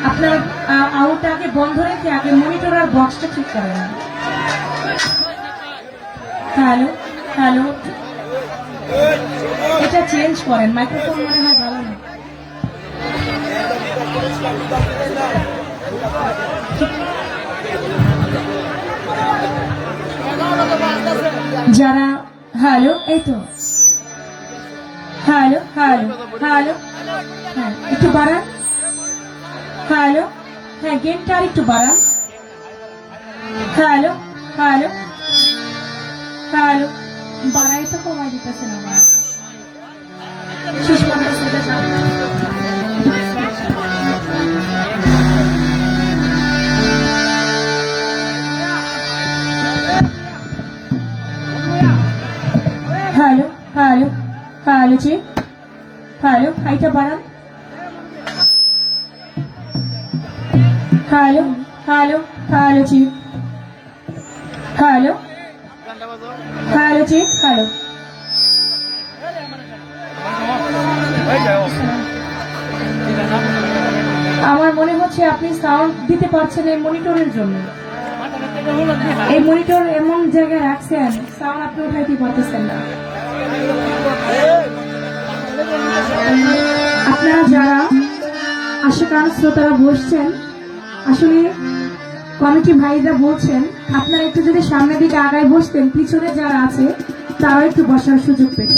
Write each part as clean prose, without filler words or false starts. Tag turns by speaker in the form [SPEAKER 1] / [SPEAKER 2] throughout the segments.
[SPEAKER 1] আপনার আউটটা আগে বন্ধ রেখে আগে মনিটর আর বক্সটা ঠিক করেন। হ্যালো হ্যালো, এটা চেঞ্জ করেন, মাইক্রোফোন মনে হয় ভালো না। যারা হ্যালো, এই তো হ্যালো হ্যালো হ্যালো, হ্যাঁ একটু বাড়ান। হ্যালো, হ্যাঁ গেমটা আর একটু বাড়ান। হ্যালো হ্যালো হ্যালো, বাড়াই তো কমাই দিতেছেন আমার শেষ হ্যালো হ্যালো হ্যালো জি, হ্যালো হাইটা বাড়ান। হ্যালো হ্যালো হ্যালো জি, হ্যালো হ্যালো জি, হ্যালো। আমার মনে হচ্ছে আপনি সাউন্ড দিতে পারছেন এই মনিটরের জন্য। এই মনিটর এমন জায়গায় রাখছেন সাউন্ড আপনি উঠাইতে পারতেছেন না। আপনারা যারা আশিকান শ্রোতারা বসছেন, আসলে কমিটি ভাইরা বলছেন আপনারা একটু যদি সামনের দিকে আগায় বসতেন, পিছনে যারা আছে তারাও একটু বসার সুযোগ পেত।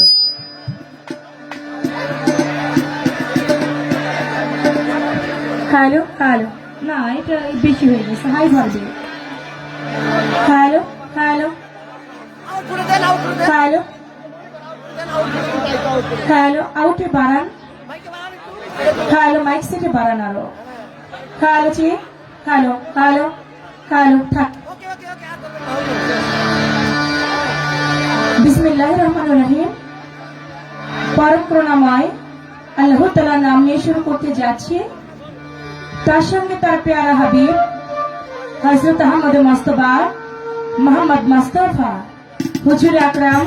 [SPEAKER 1] হ্যালো হ্যালো, না এটা বেশি হয়ে গেছে, হাই ভাবে। হ্যালো হ্যালো হ্যালো হ্যালো, আউটে বাড়ান। হ্যালো, মাইক সেটে বাড়ান আরো। হ্যালো জি, হ্যালো হ্যালো হ্যালো, থাক। বিসমিল্লাহির রহমানির রহিম। পরম করুণাময় আল্লাহ তাআলার নাম নিয়ে শুরু করতে যাচ্ছি। তার সঙ্গে তার পেয়ারা হাবিব হযরত আহমদ মুস্তাফা মোহাম্মদ মুস্তাফা হুজুর আকরাম,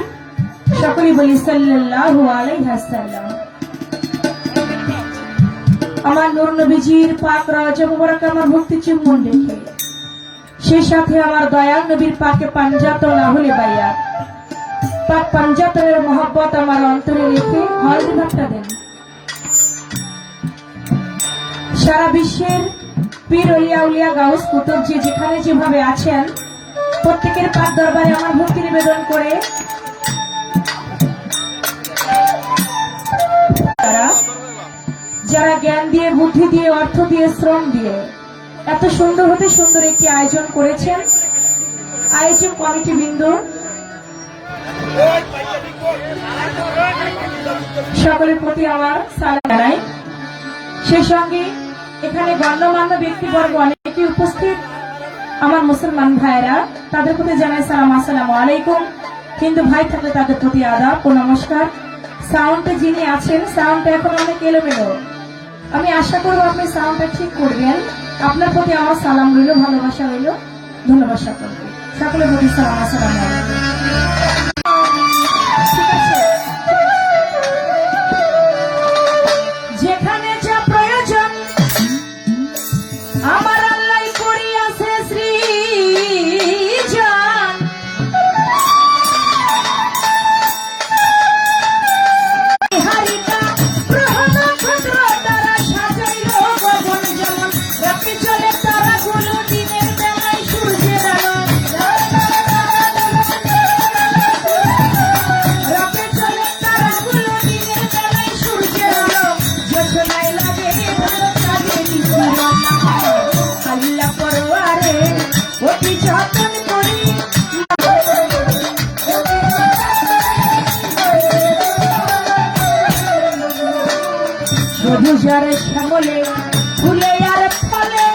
[SPEAKER 1] সকলে বলি সাল্লাল্লাহু আলাইহি ওয়াসাল্লাম। আমার নূর নবীজির পাক রওজা মুবারক আমার ভক্তি চুম্বন রেখে, সেই সাথে আমার দয়াল নবীর পাকে পাঞ্জাতন আহলে বায়াত, পাক পাঞ্জাতনের মহব্বত আমার অন্তরে রেখে হলদি ভাবটা দেন। সারা বিশ্বের পীর ওলিয়া উলিয়া গাউস কুতুব যে যেখানে যেভাবে আছেন, প্রত্যেকের পাক দরবারে আমার ভক্তি নিবেদন করে যারা জ্ঞান দিয়ে, বুদ্ধি দিয়ে, অর্থ দিয়ে, শ্রম দিয়ে এত সুন্দর হতে সুন্দর একটি আয়োজন করেছেন, আয়োজক কমিটি বৃন্দ সকলের প্রতি আমার সালাম জানাই। সেই সঙ্গে এখানে গণ্যমান্য ব্যক্তিবর্গ অনেকে উপস্থিত, আমার মুসলমান ভাইরা, তাদের প্রতি জানাই সালাম, আসসালামু আলাইকুম। হিন্দু ভাই থাকলে তাদের প্রতি আদাব ও নমস্কার। সাউন্ডে যিনি আছেন, সাউন্ডটা এখন অনেক এলোমেলো, আমি আশা করবো আপনি সাউন্ডটা ঠিক করবেন। আপনার প্রতি আমার সালাম রইল, ভালোবাসা রইল, ধন্যবাদ সকলকে। সকলের প্রতি সালাম, আসসালামু আলাইকুম। ঠিক আছে, যেখানে যা প্রয়োজন আমার আল্লাহ করিয়াছে সৃজন, হারিকা গ্রহ নক্ষত্র তারা সাজাইল গগন, যেমন রাতে চলে তারাগুলো দিনের বেলায় সূর্যের আলো, রাতে চলে তারাগুলো দিনের বেলায় সূর্যের আলো, যোজনায় লাগে ভালো কাজে নিপুণ আল্লাহ পরওয়ারে অতি যতন করি, সবুজার শ্যামলে ফুলে আর ফলে,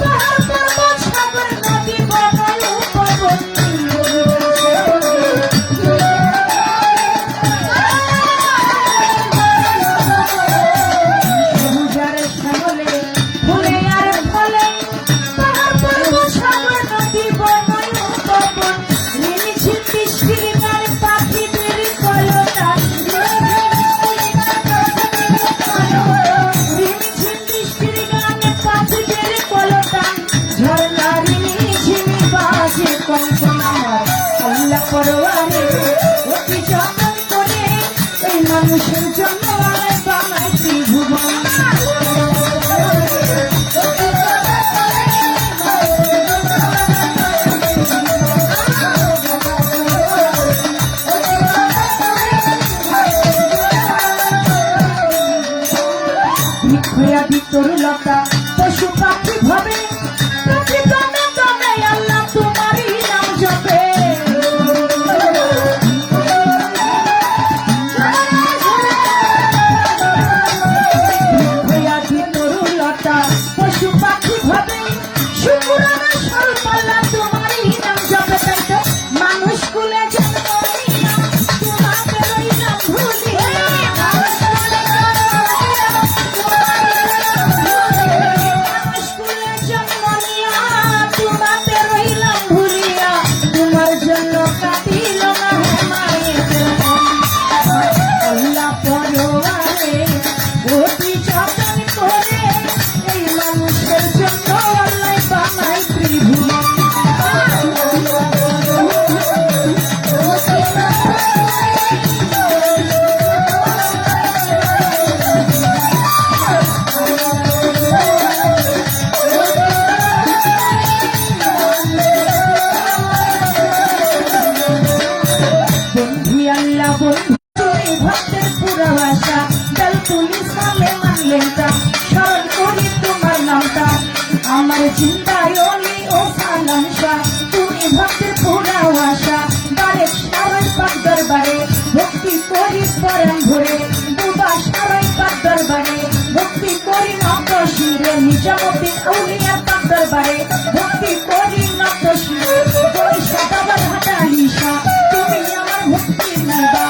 [SPEAKER 1] পাহাড় পর্বত সাগর নদী বনয় উপবন, সবুজার শ্যামলে ফুলে আর ফলে, পাহাড় পর্বত সাগর নদী বনয় উপবন, রিমঝিম বৃষ্টির গান পাখিদের কলতান, রিমঝিম বৃষ্টির গান মানুষের জন্য আল্লাহ বানায় ত্রিভুবন। বৃক্ষয়াদি তরুলতা পশু পাখি ভাবে প্রতি দমে দমে আল্লাহ তোমারই নাম জপে। বৃক্ষয়াদি তরুলতা পশু পাখি ভাবে শুকুরানা স্বরূপ আল্লাহ তোমারই নাম জপে। তাই তো মানুষ কুলে জন্ম নিয়া তোমাদেরই নাম ভুলিয়া ভক্তের পুরা ভাষা দল পুলিশ সামনে মানলেন তা স্মরণ করি তোমার নামটা আমার চিন্তায় অলি ও সালাম শাহ। তুমি ভক্তের পুরা ভাষা বারে সারাই পাক দরবারে ভক্তি করি পরাণ ভরে দুবা সারাই পাক দরবারে ভক্তি করি নত শিরে নিজামুদ্দিন আউলিয়ার পাক দরবারে ভক্তি করি নত শিরে করি সদাবার হাটা নিশা। তুমি আমার ভক্তি নিবা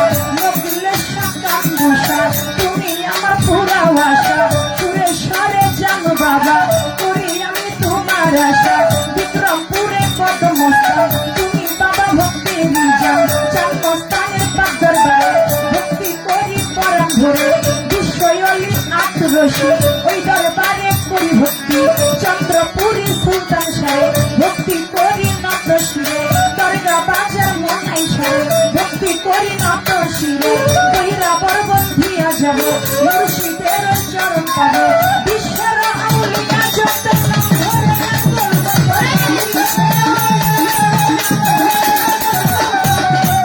[SPEAKER 1] তুমি আমার পুরা ভাষা সুরেশ্বরে জানো বাবা করি আমি তোমার আশা। বিক্রমপুরে কত মস্তা তুমি বাবা ভক্তি নিজাম চান্নস্থানের পাক দরবারে ভক্তি করি পরাণ ভরে বিশ্বয়লি আত্মরসী ওই দরবারে করি ভক্তি চন্দ্রপুরী সুলতান সারে ভক্তি করি নত শিরে দরগা বাজার মনাই সারে ভক্তি করি নত শিরে বহিরা পর্বত দিয়া যাব মুর্শিদের চরণ পাবে বিশ্বের আউলিয়া যত নাম ধরে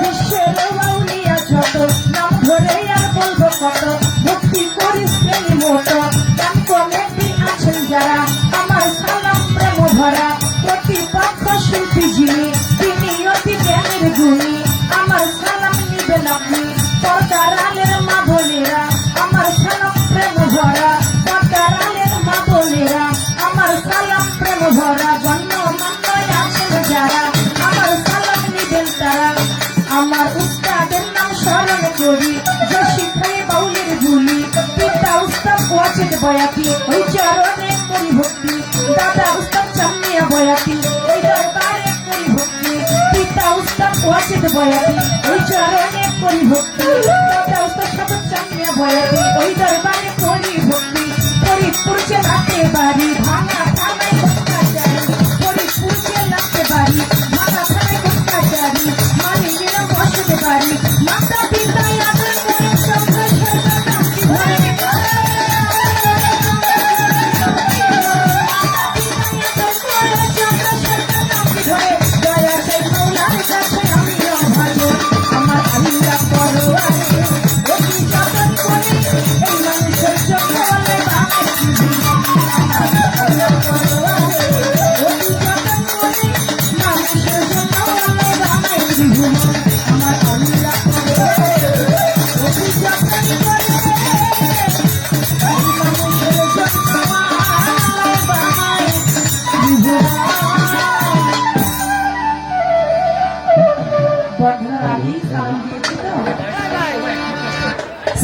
[SPEAKER 1] বিশ্বের আউলিয়া যত নাম ধরে আর বলবো কত ভক্তি করি শ্রেণী মতো গান কমেটি আছেন যারা আমার সালাম প্রেম ভরা প্রতিপক্ষ শিল্পী যিনি তিনি অতি জ্ঞানের গুণী আমার সালাম নিবেন আপনি পর্দার আলের মা বোনেরা আমার সালাম প্রেম ভরা পর্দার আলের মা বোনেরা আমার সালাম প্রেম ভরা গণ্য মান্যয় আছেন যারা আমার সালাম নিবেন তারা। আমার উস্তাদের নাম স্মরণ করি যোশী খাই বাউলের ভুলি পিতা উস্তাদ ওয়াজেদ বয়াতি ওই চরণে করি ভক্তি দাদা উস্তাদ চামিয়া বয়াতি ওই দরবারে করি ভক্তি পিতা উস্তাদ ওয়াজেদ বয়াতি ওই চরণে করি ভক্তি দাদা উস্তাদ সাধক চামিয়া বয়াতি ওই দরবারে করি ভক্তি। ফরিদপুর জেলাতে বাড়ি ভাঙা থানায় ভক্তাচারী ফরিদপুর জেলাতে বাড়ি ভাঙা থানায় ভক্তাচারী মালিকেরা বসতে বাড়ি মাতা পিতায় আদর করে চন্দ্রশেখর নামটি ধরে দয়া চাই মৌলার কাছে আমি ভালো আমার আল্লাহ পরোয়ারে অতি যতন করে এই মানুষের জন্য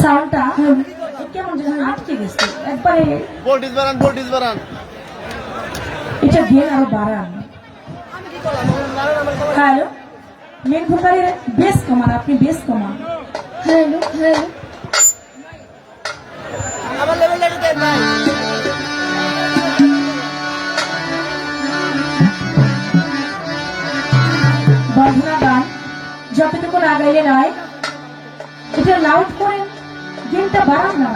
[SPEAKER 1] সাউন্ডটা কেমন যেন আটকে গেছে একবারে
[SPEAKER 2] ভোল্টেজ বাড়ান
[SPEAKER 1] এটা দিয়ে আরো বাড়ান। হ্যালো মেন ভোকালের বেস কমান আপনি বেস কমান। হ্যালো
[SPEAKER 2] আমার লেভেলটা একটু দেন ভাই।
[SPEAKER 1] বন্ধুরা গান যতটুকু লাগাইলে নয় এটা লাউড করেন গেমটা বাড়ান না।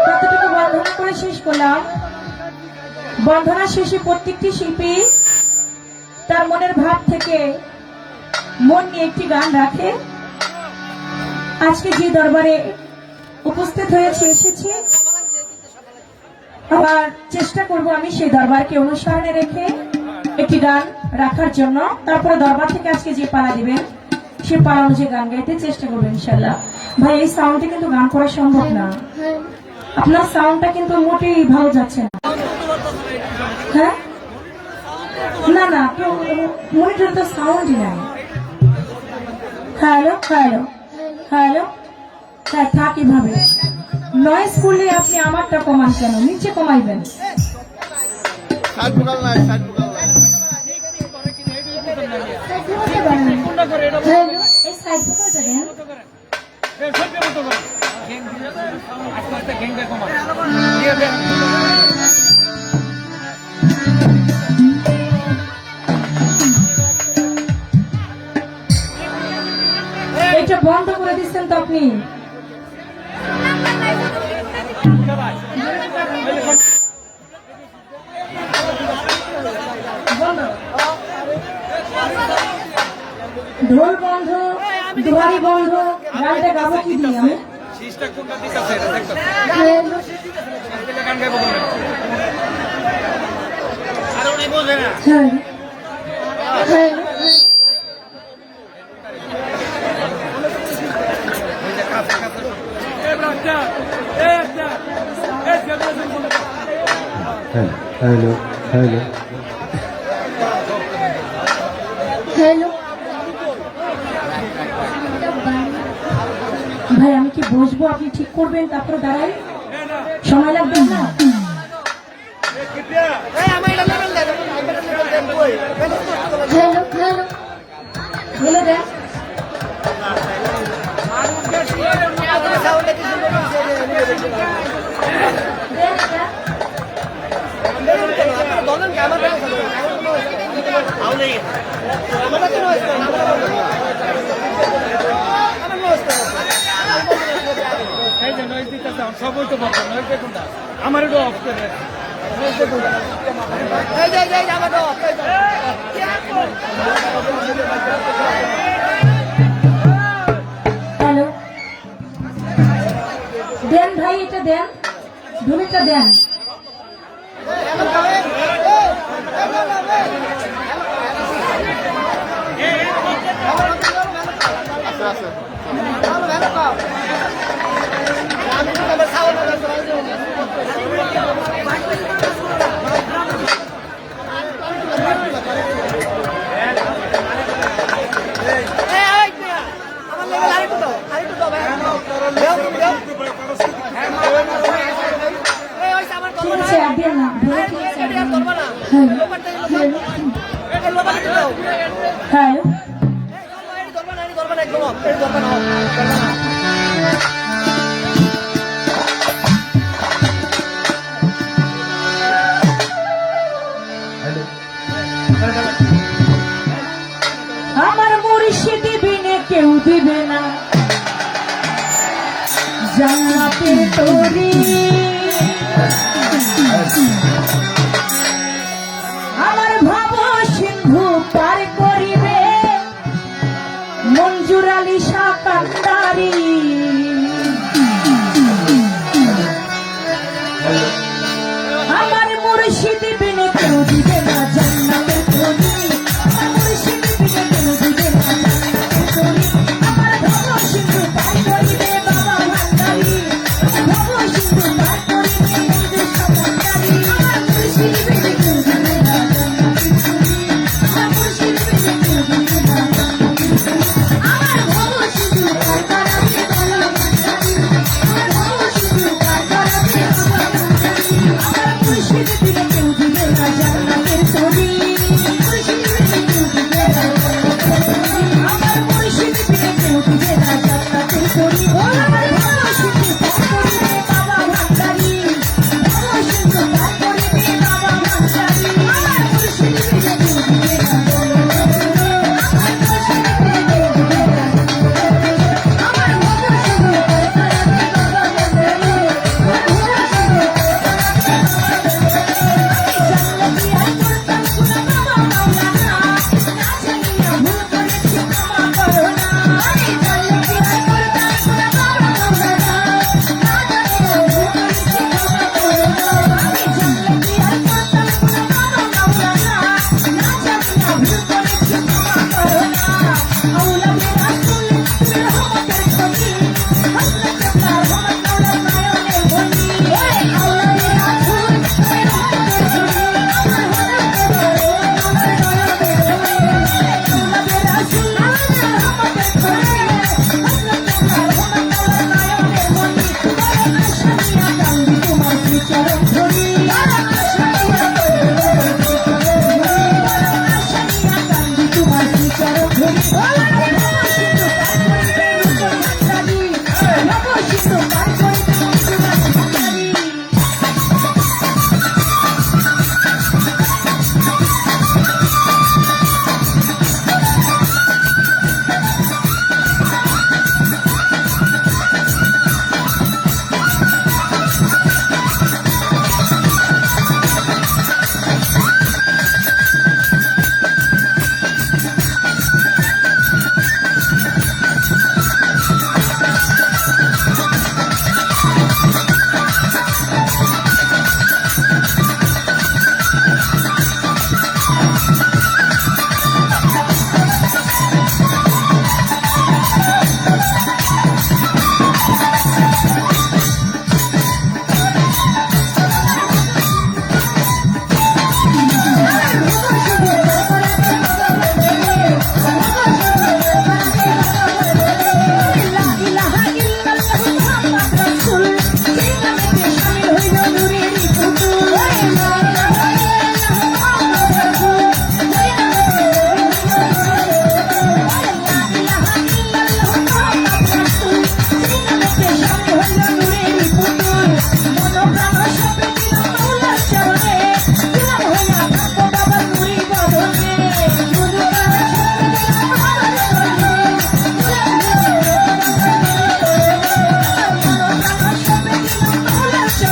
[SPEAKER 1] কতটুকু বন্ধনা করে শেষ করলাম। বন্ধনা শেষে প্রত্যেকটি শিল্পী তার মনের ভাব থেকে মন নিয়ে একটি গান রাখে। আজকে যে দরবারে উপস্থিত হয়েছে এসেছে, আবার চেষ্টা করব আমি সেই দরবারকে অনুসরণে রেখে একটি গান রাখার জন্য। তারপরে দরবার থেকে আজকে যে পালা দিবেন সে পালা অনুযায়ী গান গাইতে চেষ্টা করবেন ইনশাল্লাহ। ভাই এই সাউন্ডে কিন্তু গান করা সম্ভব না, আপনার সাউন্ডটা কিন্তু মোটেই ভালো যাচ্ছে না। হ্যাঁ না না, মনিটর তো সাউন্ডই নাই। হ্যালো হ্যালো হ্যালো, হ্যাঁ থাক এভাবে। নয়েজ করলে আপনি আমারটা কমান কেন, নিচে কমাইবেন।
[SPEAKER 2] সাইড ভোকাল নাই, সাইড ভোকাল নাই।
[SPEAKER 1] এই সাইড ভোকালটা দেন। এটা বন্ধ করে দিচ্ছেন তো আপনি। ঢোল বন্ধ, দুয়ারি বন্ধ, গানটা গাবো কি দিয়ে আমি? হ্যাঁ হ্যাঁ
[SPEAKER 3] হ্যালো হ্যালো
[SPEAKER 1] হ্যালো। ভাই আমি কি বসবো, আপনি ঠিক করবেন তারপরে দাঁড়াই, সময় লাগবে না? হ্যালো হ্যালো হ্যালো দেন।
[SPEAKER 4] আমার অফ করে
[SPEAKER 1] হ্যালো দেন ভাই, এটা দেন, ঢোলটা দেন। ঠিক আছে আর দেন না, ঢোল ঠিক আছে আর দেন না। হ্যালো আমার মুর্শিদ বিনে কেউ দিবে না জান্নাতের তরি। আমার ভাব সিন্ধু পার করিবে মঞ্জুর আলী শাহ কান্দারি। আমার মুর্শিদ বিনে কেউ দিবে না জান্নাতের তরি। আমার মুর্শিদ বিনে কেউ দিবে না জান্নাতের তরি। আমার ভাব সিন্ধু পার করিবে বাবা ভান্ডারি। আমার ভাব সিন্ধু পার করিবে মঞ্জুর শাহ কান্দারি। আমার মুর্শিদ বিনে কেউ দিবে না জান্নাতের তরি। আমার মুর্শিদ বিনে কেউ দিবে না জান্নাতের তরি। আমার ভাব সিন্ধু পার করাবে বাবা ভান্ডারি। আমার ভাব সিন্ধু পার করাবে বাবা ভান্ডারি। আমার মুর্শিদ বিনে কেউ দিবে না জান্নাতের তরি। মুর্শিদ বিনে কেউ দিবে না জান্নাতের তরি। আমার মুর্শিদ বিনে কেউ দিবে না জান্নাতের তরি। আমার ভাব সিন্ধু পার করিবে বাবা ভান্ডারি।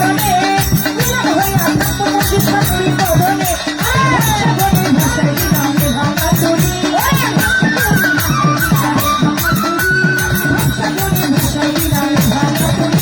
[SPEAKER 1] চরণে মিলন হইয়া থাকবো মুখে সাগরী বদনে ভাষা বলে ভাষায় দিলাম রে ভাঙা তরি ভাষা বলে ভাষায় দিলাম রে ভাঙা তরি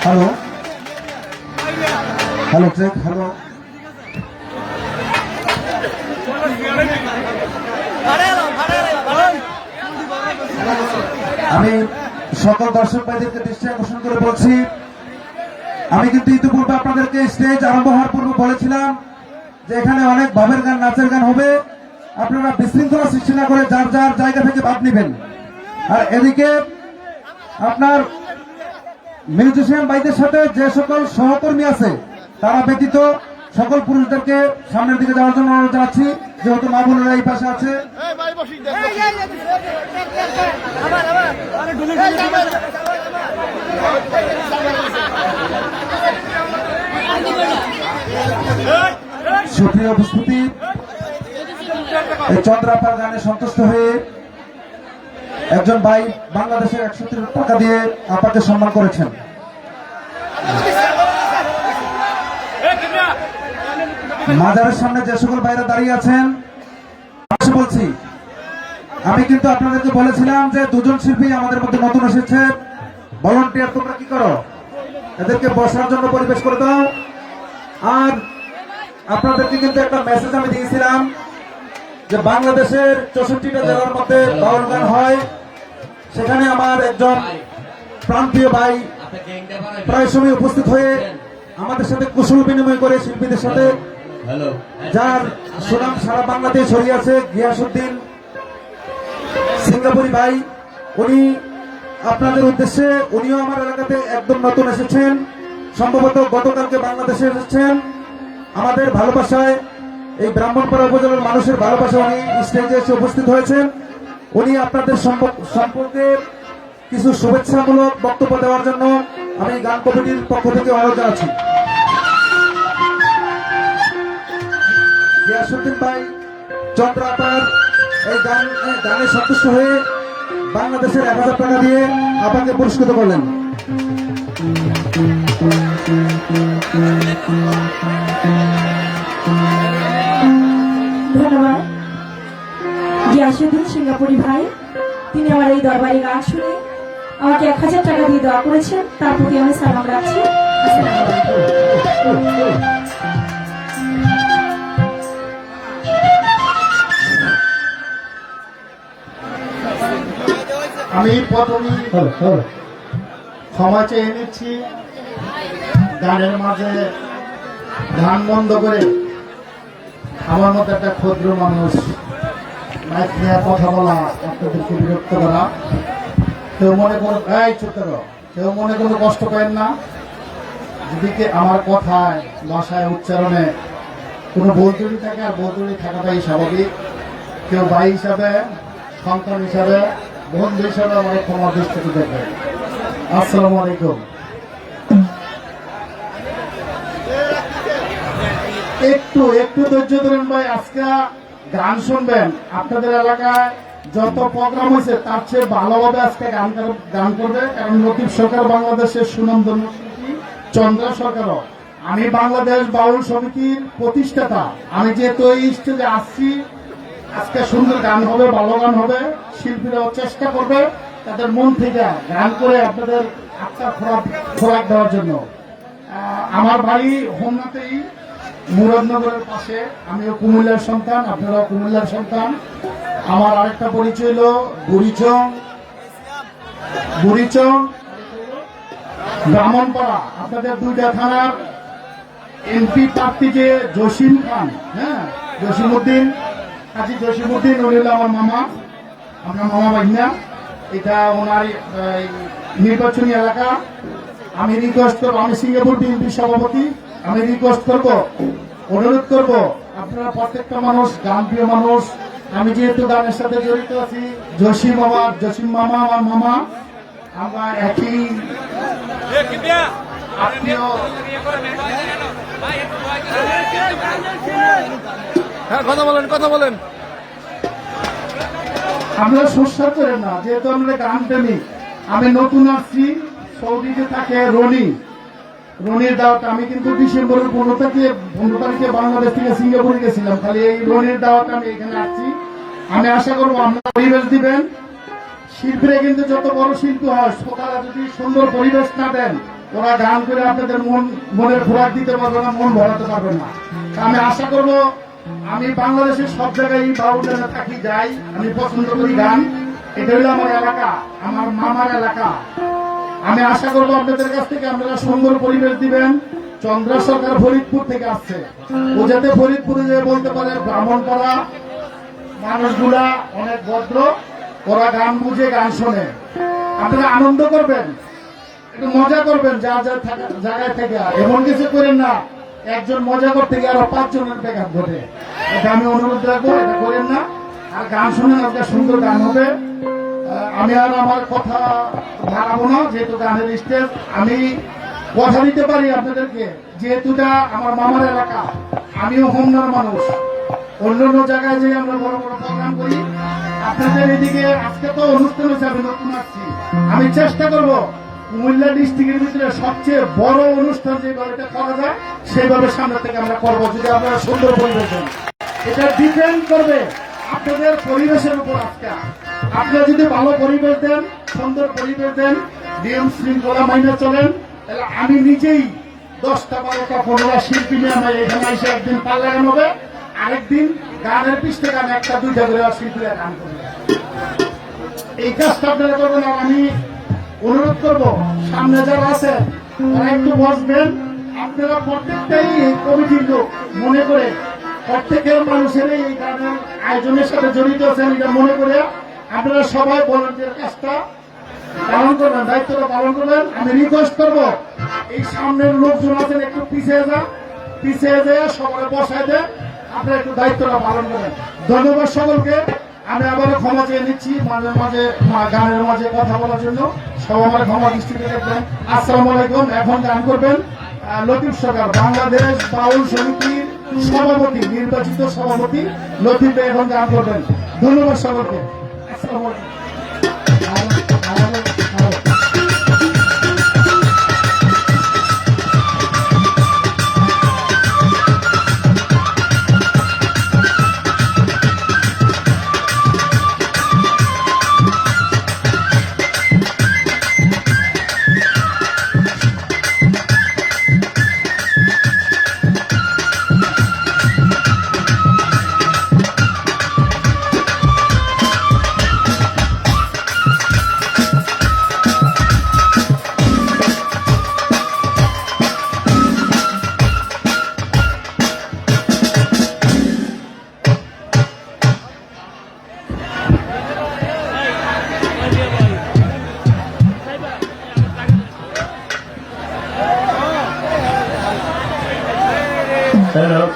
[SPEAKER 3] হ্যালো হ্যালো চেক হ্যালো আমি সকল দর্শক ভাইদেরকে দৃষ্টি আকর্ষণ করে বলছি, আমি কিন্তু ইতিপূর্বে আপনাদেরকে স্টেজ আরম্ভ হওয়ার পূর্বে বলেছিলাম যে এখানে অনেক ভাবের গান, নাচের গান হবে। আপনারা বিশৃঙ্খলা সৃষ্টি না করে যার যার জায়গা থেকে ভাব নেবেন। আর এদিকে আপনার মিউজিশিয়ান ভাইদের সাথে যে সকল সহকর্মী আছে তারা ব্যতীত সকল পুরুষদেরকে সামনের দিকে যাওয়ার জন্য অনুরোধ জানাচ্ছি, যেহেতু মা বোনেরা এই পাশে আছে। সুপ্রিয় উপস্থিতি, এই চন্দ্রাপার গানে সন্তুষ্ট হয়ে একজন ভাই বাংলাদেশের 130 টাকা দিয়ে আপাকে সম্মান করেছেন। মাজারের সামনে যে সকল ভাইরা দাঁড়িয়ে আছেন বলছি, আমি কিন্তু আপনাদেরকে বলেছিলাম যে দুজন শিল্পী আমাদের মধ্যে নতুন এসেছে, ভলান্টিয়ার তোমরা কি করো, এদেরকে বসার জন্য পরিবেশ করে দাও। আর আপনাদেরকে কিন্তু একটা মেসেজ আমি দিয়েছিলাম যে বাংলাদেশের 64টা জেলার মধ্যে বাউল গান হয়, সেখানে আমার একজন প্রান্তীয় ভাই প্রায় সময় উপস্থিত হয়ে আমাদের সাথে কুশল বিনিময় করে শিল্পীদের সাথে, যার সুনাম সারা বাংলাতে ছড়িয়ে আছে, গিয়াসউদ্দিন সিঙ্গাপুরি ভাই, উনি আপনাদের উদ্দেশ্যে, উনিও আমার এলাকাতে একদম নতুন এসেছেন, সম্ভবত গতকালকে বাংলাদেশে এসেছেন। আমাদের ভালোবাসায়, এই ব্রাহ্মণপাড়া উপজেলার মানুষের ভালোবাসা উনি স্টেজে এসে উপস্থিত হয়েছেন। উনি আপনাদের সম্পর্কে কিছু শুভেচ্ছামূলক বক্তব্য দেওয়ার জন্য আমি গান কমিটির পক্ষ থেকে অনুরোধ জানাচ্ছি। গিয়াসউদ্দিন ভাই চন্দ্র আপার এই গানে সন্তুষ্ট হয়ে বাংলাদেশের 1000 টাকা দিয়ে আপনাকে পুরস্কৃত করলেন।
[SPEAKER 1] ধন্যবাদ গিয়াসউদ্দিন সিঙ্গাপুরি ভাই, তিনি আমার এই দরবারি গান শুনে আমাকে 1000 টাকা দিয়ে দোয়া করেছেন, তার প্রতি আমি সালাম রাখছি। আসসালামু আলাইকুম।
[SPEAKER 4] আমি প্রথমেই ক্ষমা চেয়ে নিচ্ছি, গানের মাঝে গান বন্ধ করে আমার মতো একটা ক্ষুদ্র মানুষ মাইক নিয়ে কথা বলা, আপনাদেরকে বিরক্ত করা, কেউ মনে করো কেউ মনে কোনো কষ্ট পায় না। যদি আমার কথায় ভাষায় উচ্চারণে কোনো ভুল ত্রুটি থাকে, আর ভুল ত্রুটি থাকাটাই স্বাভাবিক। কেউ ভাই হিসাবে, সন্তান হিসাবে, বন্ধু হিসাবে আমার ক্ষমা দৃষ্টিতে দেখবে। আসসালামু আলাইকুম। একটু ধৈর্য ধরেন ভাই, আজকে গান শুনবেন। আপনাদের এলাকায় যত প্রোগ্রাম হয়েছে তার চেয়ে ভালোভাবে আজকে গান করবে, কারণ লতিফ সরকার বাংলাদেশের সুনামধন্য শিল্পী, চন্দ্র সরকারও। আমি বাংলাদেশ বাউল সমিতির প্রতিষ্ঠাতা। আমি যেহেতু এই স্টেজে আসছি, আজকে সুন্দর গান হবে, ভালো গান হবে। শিল্পীরাও চেষ্টা করবে তাদের মন থেকে গান করে আপনাদের আত্মার খোরাক দেওয়ার জন্য। আমার বাড়ি হোমনাতেই, মুরাদনগরের পাশে। আমিও কুমিল্লার সন্তান, আপনারাও কুমিল্লার সন্তান। আমার আরেকটা পরিচয় হলো বুড়িচং ব্রাহ্মণপাড়া। আপনাদের 2টা থানার এমপি প্রার্থী যে জসিম খান, হ্যাঁ, জসিমউদ্দিন, কাজী জসিমউদ্দিন, উনি হলো আমার মামা, আপনার মামা ভাইনা। এটা ওনার নির্বাচনী এলাকা। আমি রিকোয়েস্ট করবো, আমি সিঙ্গাপুর বিএনপির সভাপতি, আমি রিকোয়েস্ট করব, অনুরোধ করব, আপনারা প্রত্যেকটা মানুষ গানপ্রিয় মানুষ। আমি যেহেতু গানের সাথে জড়িত আছি, জসিম মামা আমার মামা, আমরা একই আত্মীয়।
[SPEAKER 2] হ্যাঁ, কথা বলেন।
[SPEAKER 4] আমরা সুস্বার করেন না, যেহেতু আমরা গান প্রেমী। আমি নতুন আসছি, সৌদিতে থাকে রনির দাওয়াত। আমি কিন্তু ডিসেম্বরের 15 তারিখে বাংলাদেশ থেকে সিঙ্গাপুরে গেছিলাম, খালি এই রনির দাওয়াত আমি এখানে আসছি। আমি আশা করবো আপনারা পরিবেশ দিবেন। শিল্পীরা কিন্তু যত বড় শিল্পী হয়, শ্রোতারা যদি সুন্দর পরিবেশ না দেন, ওরা গান করে আপনাদের মনের খোরাক দিতে পারবে না, মন ভরাতে পারবে না। আমি আশা করবো, আমি বাংলাদেশের সব জায়গায় বাউন্ডারে থাকি, যাই, আমি পছন্দ করি গান। এটা হলো আমার এলাকা, আমার মামার এলাকা। আমি আশা করবো আপনাদের কাছ থেকে আপনারা সুন্দর পরিবেশ দিবেন। চন্দ্র সরকার ফরিদপুর থেকে আসছে, ও যাতে ফরিদপুরে যেয়ে বলতে পারে ব্রাহ্মণপাড়া মানুষগুলা অনেক ভদ্র, ওরা গান বুঝে গান শোনে। আপনারা আনন্দ করবেন, একটু মজা করবেন, যা জায়গায় থেকে। এমন কিছু করেন না একজন মজা করতে গিয়ে আরো 5 জনের ব্যাঘাত ঘটে। এটা আমি অনুরোধ রাখবো, এটা করেন না। আর গান শুনেন, আপনার সুন্দর গান হবে। আমি আর আমার কথা বাড়াবো না, যেহেতু গানের স্টেজ। আমি কথা দিতে পারি আপনাদেরকে, যেহেতুটা আমার মামার এলাকা, আমিও হোমনার মানুষ। অন্য জায়গায় যে আমরা বড় প্রোগ্রাম করি, আপনাদের এদিকে আজকে তো অনুষ্ঠান হচ্ছে, আমি নতুন আসছি। আমি চেষ্টা করবো কুমিল্লা ডিস্ট্রিক্টের ভিতরে সবচেয়ে বড় অনুষ্ঠান যেভাবে করা যায় সেইভাবে সামনে থেকে আমরা করবো, যদি আপনারা সুন্দর পরিবেশ দেন। এটা ডিপেন্ড করবে আপনাদের পরিবেশের উপর। আজকে আপনারা যদি ভালো পরিবেশ দেন, সুন্দর পরিবেশ দেন, নিয়ম শৃঙ্খলা মাইনে চলেন, তাহলে আমি নিজেই 10টা 12টা 15টা শিল্পী নিয়ে আমার এখানে এসে একদিন পাল লাগানো হবে, আরেকদিন গানের পৃষ্ঠে গান 1টা 2টা করে শিল্পীরা গান করবে। এই কাজটা আপনারা করবেন। আর আমি অনুরোধ করবো, সামনে যারা আছে তারা একটু বসবেন। আপনারা প্রত্যেকটাই কমিটির লোক মনে করে, প্রত্যেকের মানুষের এই গানের আয়োজনের সাথে জড়িত আছেন এটা মনে করে আপনারা সবাই ভলান্টিয়ার কাজটা পালন করবেন, দায়িত্বটা পালন করবেন। আমি রিকোয়েস্ট করবো এই সামনের লোকজন আছেন একটু পিছিয়ে যান, পিছিয়ে যেয়ে সবাই বসায় দেন, আপনারা একটু দায়িত্বটা পালন করবেন। ধন্যবাদ সকলকে। আমি আবারও ক্ষমা চেয়ে নিচ্ছি মাঝে মাঝে গানের মাঝে কথা বলার জন্য, সব আমার ক্ষমা দৃষ্টিতে দেখবেন। আসসালামু আলাইকুম। এখন গান করবেন লতিফ সরকার, বাংলাদেশ বাউল সমিতির সভাপতি, নির্বাচিত সভাপতি লতিফ ভাই এখন গান করবেন। ধন্যবাদ সকলকে। আসসালামু আলাইকুম।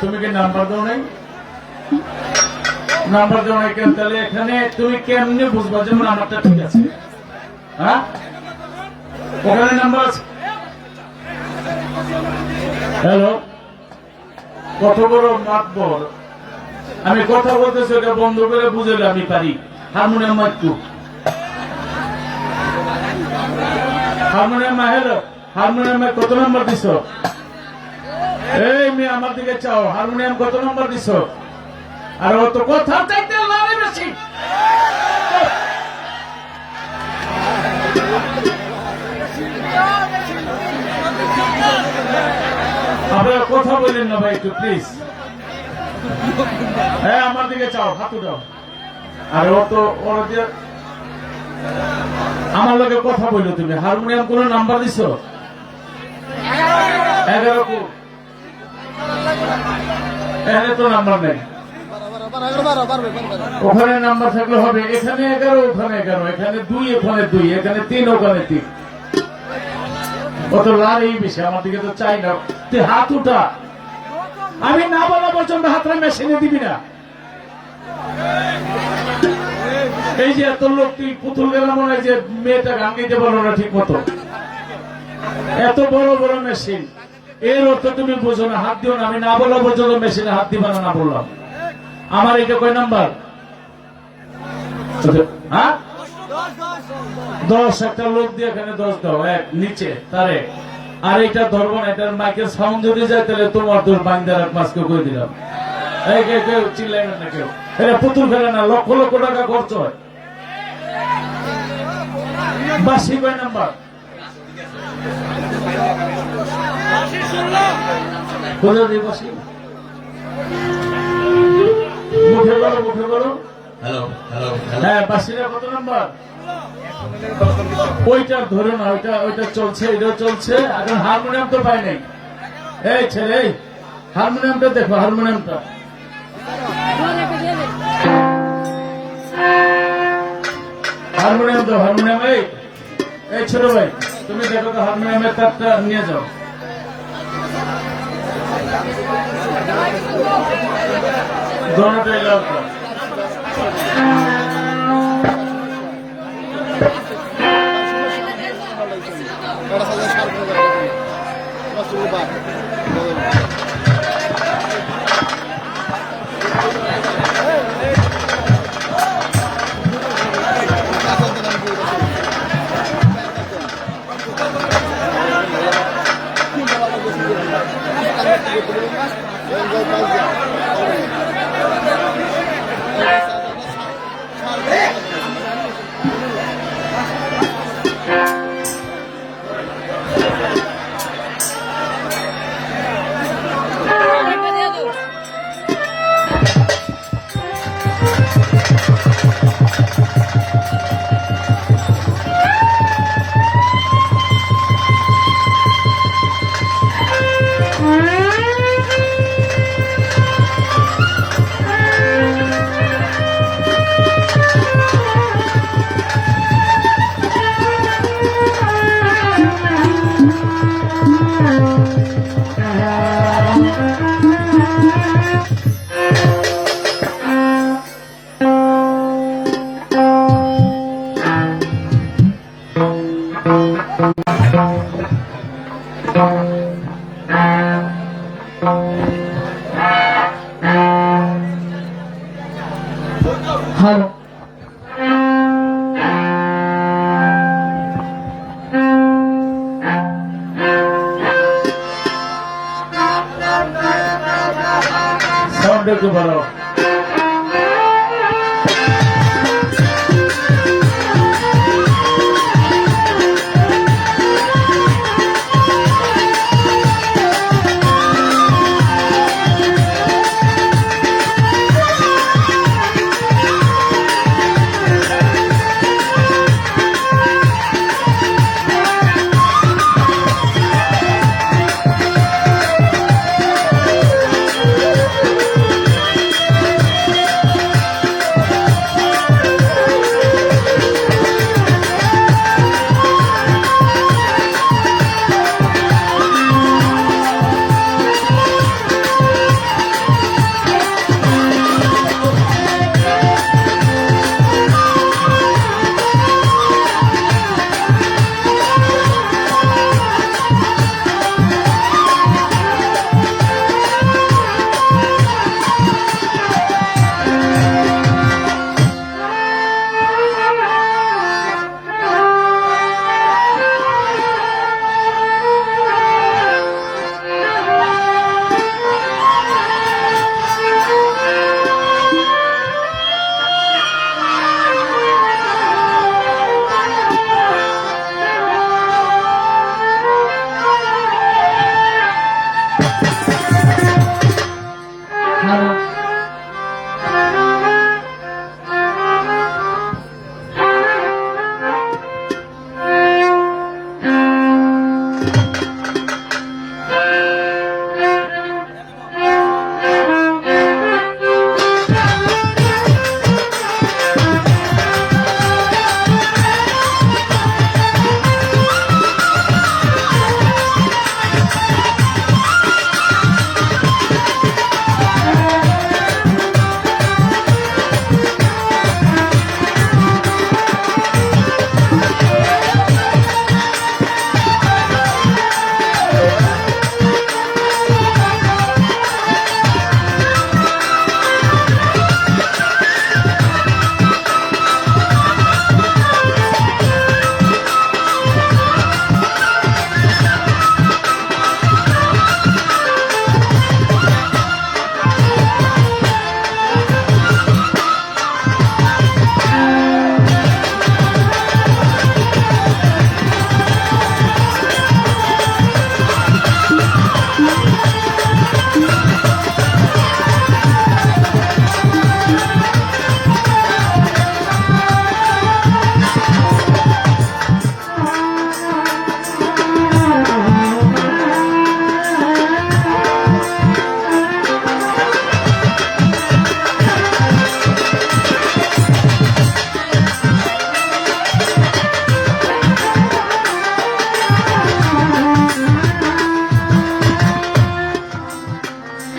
[SPEAKER 5] তুমি কি নাম্বার দাও নাই? নাম্বার দাও নাই কেন? তাহলে এখানে তুমি কেমনে বুঝবা যে নাম্বারটা ঠিক আছে? হ্যাঁ, ওখানে নাম্বার আছে। হ্যালো, কত বড় মাতবর! আমি কথা বলতেছি, ওটা বন্ধ করে বুঝলে আমি পারি। হারমোনিয়াম একটু, হারমোনিয়াম। হ্যালো, হারমোনিয়ামে কত নাম্বার দিছ? এই মেয়ে আমার দিকে চাও, হারমোনিয়াম কত নম্বর দিছ? আর অত কথা চাইতে লাগে বেশি। আপনারা কথা বললেন না ভাই, একটু প্লিজ। হ্যাঁ, আমার দিকে চাও, হাত উঠাও। আর অত আমার লগে কথা বললো তুমি। হারমোনিয়াম কোন নাম্বার দিছ? 11 কো। এখানে তো নাম্বার নেই। ওখানে নাম্বার থাকলে হবে। এখানে 11, ওখানে 11, এখানে 2, ওখানে 2, এখানে 3, ওখানে 3। অত লাড়েই বেশি, আমার দিকে তো চাই না। তুই হাত উঠা। আমি না বলা পর্যন্ত হাতটা মেশিনে দিবি না। এই যে এত লোক, তুই পুতুল গেলা মনে হয় যে মেয়েটা গান গাইতে পারলো না ঠিক মতো। এত বড় বড় মেশিন, এর অর্থ তুমি বুঝো না। হাত দিও না। আমি না বলা পর্যন্ত মেশিনে হাত দিবা না, না বললাম। আমার এটা কয় নাম্বার? হ্যাঁ, 10। একটা লোক দিয়ে এখানে 10 দাও, এক নিচে তারে। আর এটা ধরবো না, এটার মাইকের সাউন্ড যদি যায় তাহলে তোমার তোর বান্দার এক মাসকে করে দিলাম। এই কেউ চিল্লাইবেন না কেউ। এটা পুতুল ফেলে না, লক্ষ লক্ষ টাকা খরচ হয়। বাসি কয় নাম্বার? মুখে বলো, মুখে বলো। হ্যাঁ, বাসিরা কত নাম্বার? ওইটা ধরো না, ওইটা চলছে, এটা চলছে। এখন হারমোনিয়াম তো পাই নাই। এই ছেলে, হারমোনিয়ামটা দেখো, হারমোনিয়ামটা। হারমোনিয়াম তো, হারমোনিয়াম। এই ছোট ভাই, তুমি দেখো তো হারমোনিয়ামের তারটা নিয়ে যাও। দোনোটাই লাভ।
[SPEAKER 1] হ্যালো,
[SPEAKER 5] সাউন্ড একটু ভালো।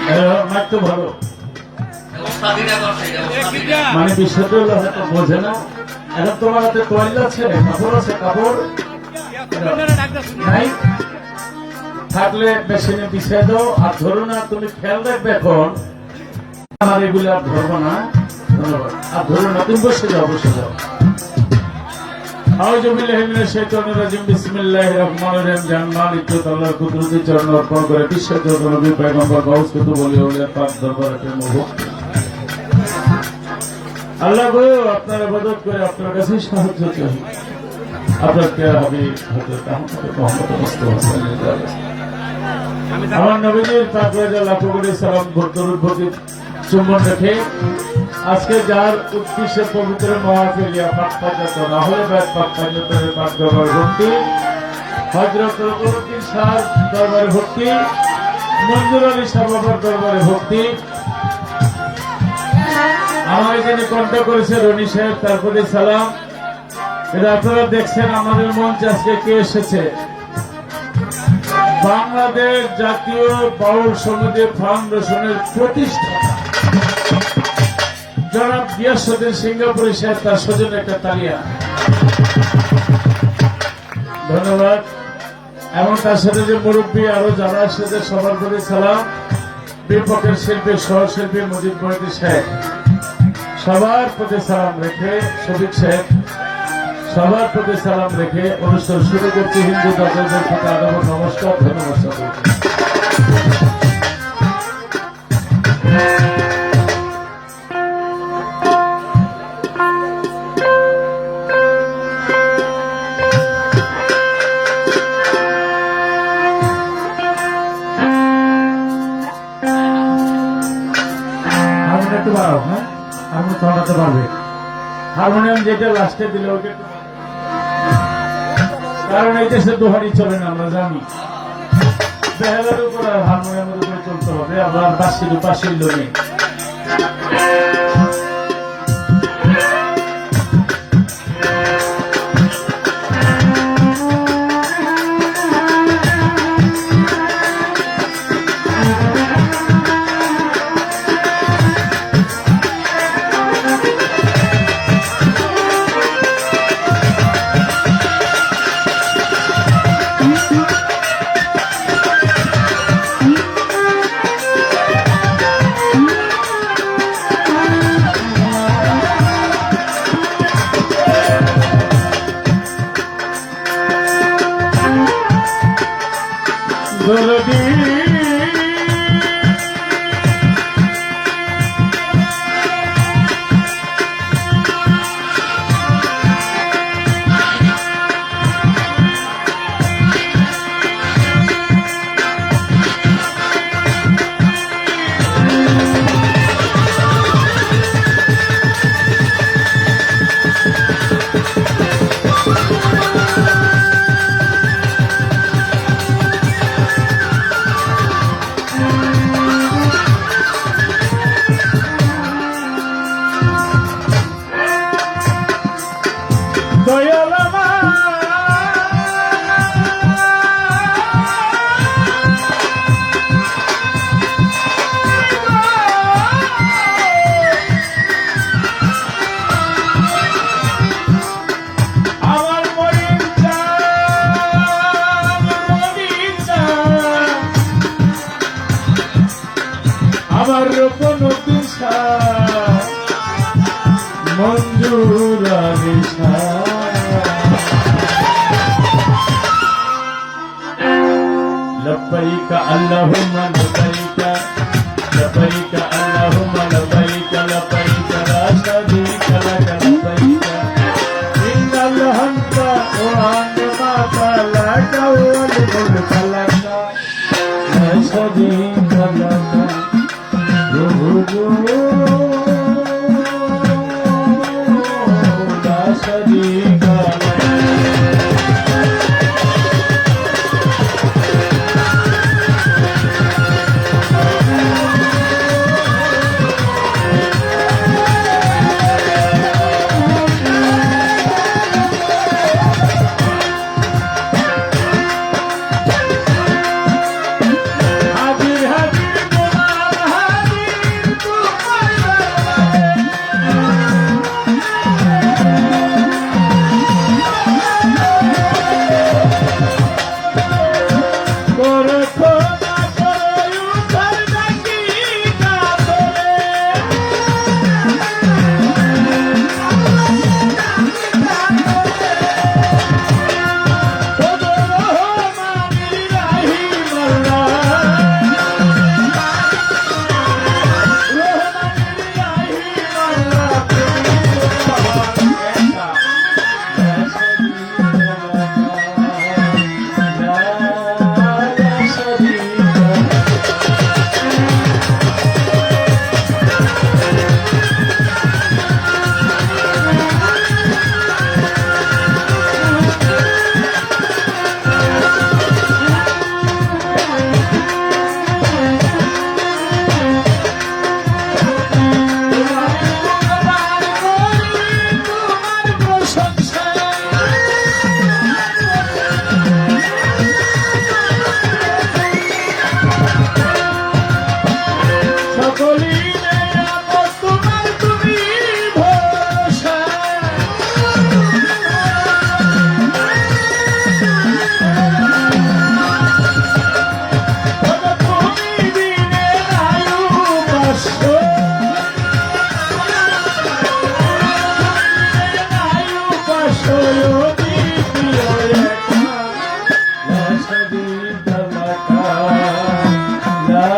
[SPEAKER 1] হ্যালো,
[SPEAKER 5] মাইক তো ভালো, মানে বিষয়টা হলো হয়তো বোঝে না। এখন তোমার হাতে তোয়াল আছে, কাপড় আছে, কাপড় নাই থাকলে মেশিনে বিছিয়ে দাও। আর ধরো না, তুমি খেয়াল রাখবে এখন আমার এগুলো আর ধরবো না। ধন্যবাদ। আর ধরো না, তুমি বসে যাও, বসে যাও। আউযু বিল্লাহি মিনাশ শাইতানির রাজিম। বিসমিল্লাহির রহমানির রহিম। জান্নাত ইজ্জত আল্লাহর কুদরতি চরণ অর্পণ করে বিশ্বের যত নবী পয়গম্বর গাউস কুতুব ওলি আউলিয়া পাক দরবারে প্রেমভক্ত আল্লাহ গো, আপনার ইবাদত করে আপনার কাছে সাহায্য চাই। আপনার প্রিয় হাবিব হযরত মুহাম্মদ মুস্তাফা সাল্লাল্লাহু আলাইহি ওয়াসাল্লাম আমার নবীজির পাক রওজা লাখো কোটি সালাম দরুদ ভক্তি চুম্বন রেখে আজকে যার উদ্দেশ্যে পবিত্র মহাফিলিয়া পাক পাজাত রাহুল বাদ পাক পাজাতের পাক দরবার ভক্তি হযরত রসুল শাহ দরবারে ভক্তি মঞ্জুর আলী শাহ বাবার দরবারে ভক্তি আমার এখানে কন্ট্যাক্ট করেছে রনি সাহেব, তারপরে সালাম। এটা আপনারা দেখছেন আমাদের মঞ্চে আজকে কে এসেছে? বাংলাদেশ জাতীয় বাউল সমিতি ফাউন্ডেশনের প্রতিষ্ঠাতা জনাব গিয়াসউদ্দিন সিঙ্গাপুরি সাহেব, তার সৌজন্যে একটা তালিয়া। ধন্যবাদ। এবং তার সাথে যে মুরব্বী আরো যারা সাথে সবার প্রতি সালাম, বিপক্ষের শিল্পী সহশিল্পী মুজিব মহিউদ্দিন সাহেব, সবার প্রতি সালাম রেখে শফিক সাহেব, সবার প্রতি সালাম রেখে অনুষ্ঠান শুরু করছি। হিন্দু দর্শকদের প্রতি আদব নমস্কার, ধন্যবাদ সকলকে।
[SPEAKER 3] হারমোনিয়াম একটু বাড়াও, হ্যাঁ হারমোনিয়াম চালাতে পারবে।
[SPEAKER 5] হারমোনিয়াম যেটা লাস্টে দিলে ওকে একটু, কারণ এই দেশে দোহারি চলে না, আমরা জানি। বেহালার উপর আর হারমোনিয়ামের উপরে চলতে হবে, আবার বাসির উপাসির লোনে। দরদি দয়াল আমার মরিন আমার রূপন দিশা মঞ্জুরা দিশা لبيك اللهم لبيك لبيك اللهم لبيك لبيك لا شريك لك لبيك إن الحمد والنعمة لك والملك لك لا شريك لك لا شريك لك হাজির হাজির তোমার হাজির তোমার شريك لك لا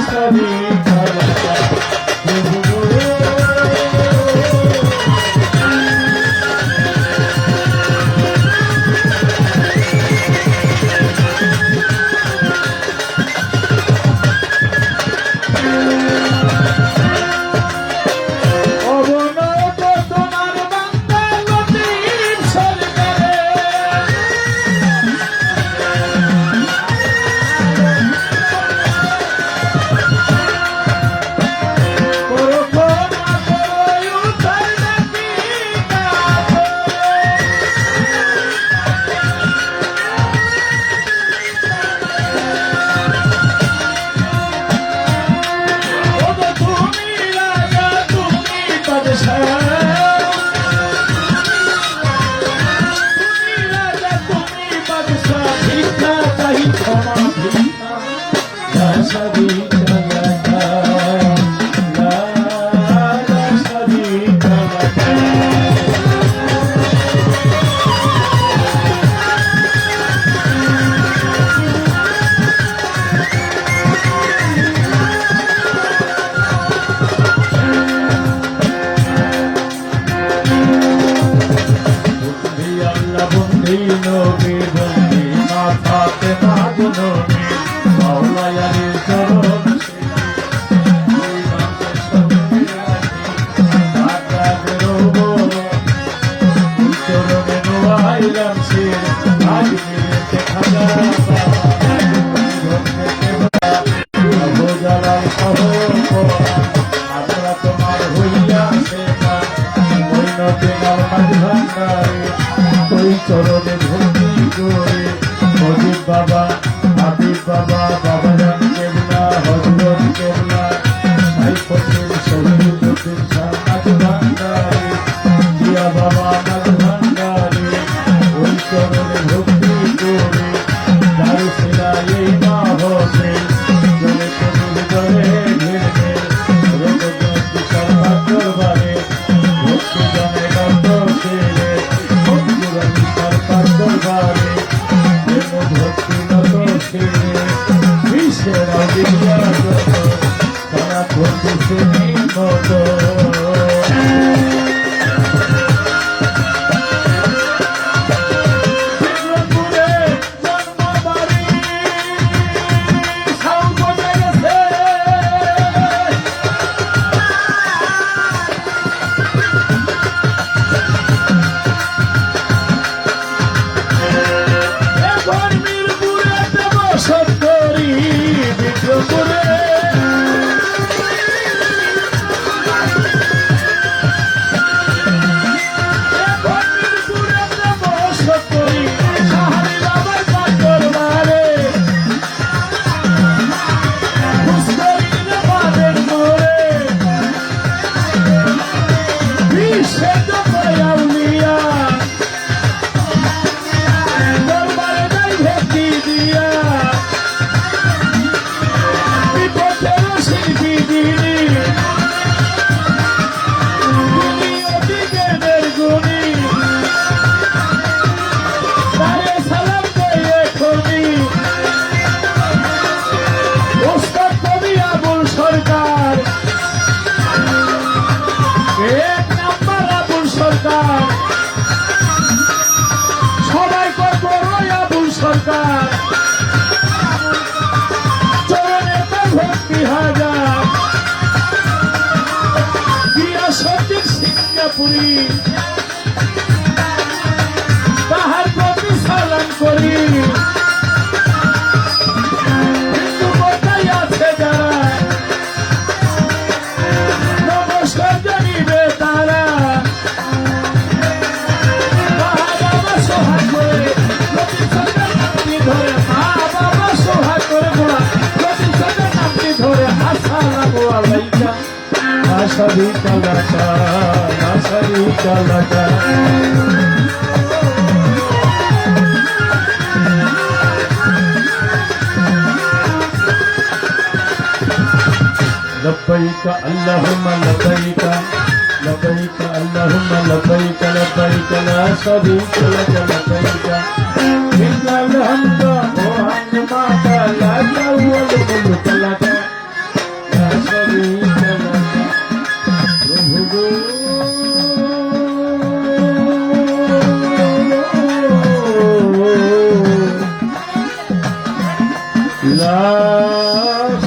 [SPEAKER 5] شريك لك অবনত তোমার বান্দা লতিফ সরকারে شريك لك لا شريك لك বন্দি আল্লাহ বন্দি নবী বন্দি মা ফাতেমা নবী মাওলায়ার চরণ চরণে নোয়াইলাম সে আজ মিলতে খাজা জালাল সহ আমরা তোমার হইয়া সেবা ওই নদীনার মাঝ ভান্ডারে ওই চরণে ভক্তি করে মজিদ বাবা হাবিব বাবা বাবা জান কেবলা হযরত কেবলা সাইফুদ্দিন শহীদুদ্দিন শাহ মাঝ ভান্ডারে জিয়া বাবা মাঝ ভান্ডারে ওই চরণে ভক্তি করে দারুসিলা এই মা হসে চলে চলে ধরে ঘিরবে রঘুপতি সরকার দরবারে ভক্তি জনে গত ছেলে ভক্তি রানী সরকার দরবারে প্রেম ভক্তি নত ছেলে বিশ্বের অবিদ্যা যত তারা ঘটেছে নির্মত সবাই কত আবুল সরকার চরণে তার ভক্তি হাজার দিয়া সত্যির সিঙ্গাপুরি তাহার প্রতি সালাম করি হিন্দু কোথায় আছে যারা নমস্কার জানিবে তারা ধরে মা বাবা সোহাগ করে গোড়া প্রতি সঙ্গে নামটি ধরে আসসালামু আলাইকা না শরীকা লাকা না শরীকা লাকা لبيك اللهم لبيك لبيك اللهم لبيك لبيك لا شريك لك لبيك إلا হামদা মোহন মাতা লাজা ওয়াল মুলক লাজা লা শরীকা লাকা প্রভু গো লা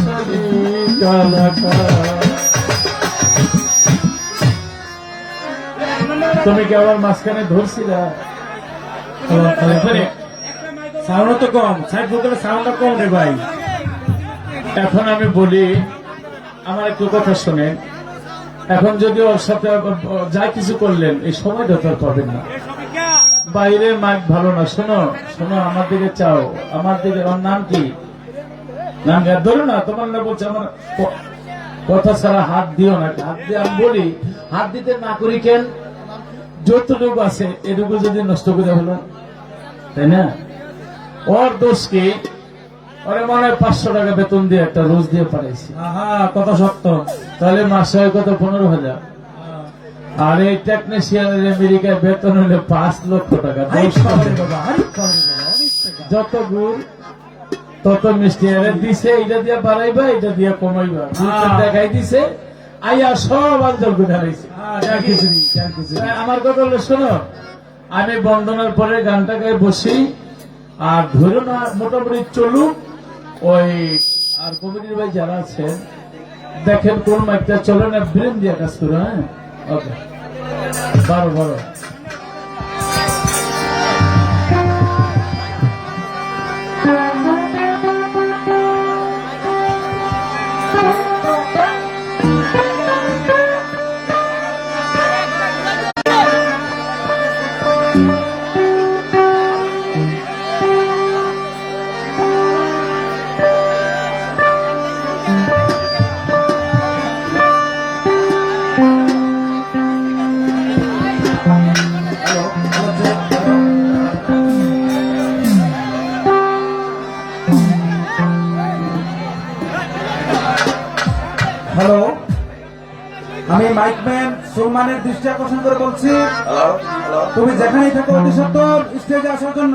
[SPEAKER 5] শরীকা লাকা। তুমি কি আবার মাঝখানে ধরছিলা?
[SPEAKER 6] সাউন্ড তো কম, সাইড ভোকালের সাউন্ডটা কম রে ভাই।
[SPEAKER 5] এখন আমি বলি, আমার একটু কথা শোনেন। এখন যদি ওর সাথে যা কিছু করলেন, এই সময়টা তো আর পাবেন না। বাইরে মাইক ভালো না। শোনো শোনো, আমার দিকে চাও, আমার দিকে। ওর নাম কি? নাম ধরো না, তোমার না বলছে। আমার কথা ছাড়া হাত দিও না। হাত দিয়ে আমি বলি, হাত দিতে না করি কেন? যতটুকু আছে এটুকু যদি নষ্ট করে হলো, তাই না? ওর দোষ কি? ওরে মনে হয় 500 টাকা বেতন দিয়ে একটা রোজ দিয়ে পাঠাইছি।
[SPEAKER 6] কথা সত্য।
[SPEAKER 5] তাহলে মাসে হয় কত? 15,000। আর এই টেকনিশিয়ানের আমেরিকায় বেতন হলে 5 লক্ষ টাকা। যত গুড় তত মিষ্টি। আরে দিছে, এটা দিয়ে বাড়াইবা, এটা দিয়ে কমাইবা। দেখাই দিছে, আইয়া সব আঞ্চল গুঠা রয়েছে। আমার কথা হলো, শোনো, আমি বন্ধনের পরে গানটা গায়ে বসি, আর ধরো না মোটামুটি চলুক। ওই আর কমিটির ভাই যারা আছেন, দেখেন কোন মাইকটা চলে না, ব্রেন দিয়ে কাজ করো। হ্যাঁ, ওকে, বারো বারো।
[SPEAKER 3] হ্যালো, আমি মাইকম্যান সুলমানের দৃষ্টি আকর্ষণ করে বলছি, তুমি যেখানেই থাকো অতি সত্বর স্টেজে আসার জন্য।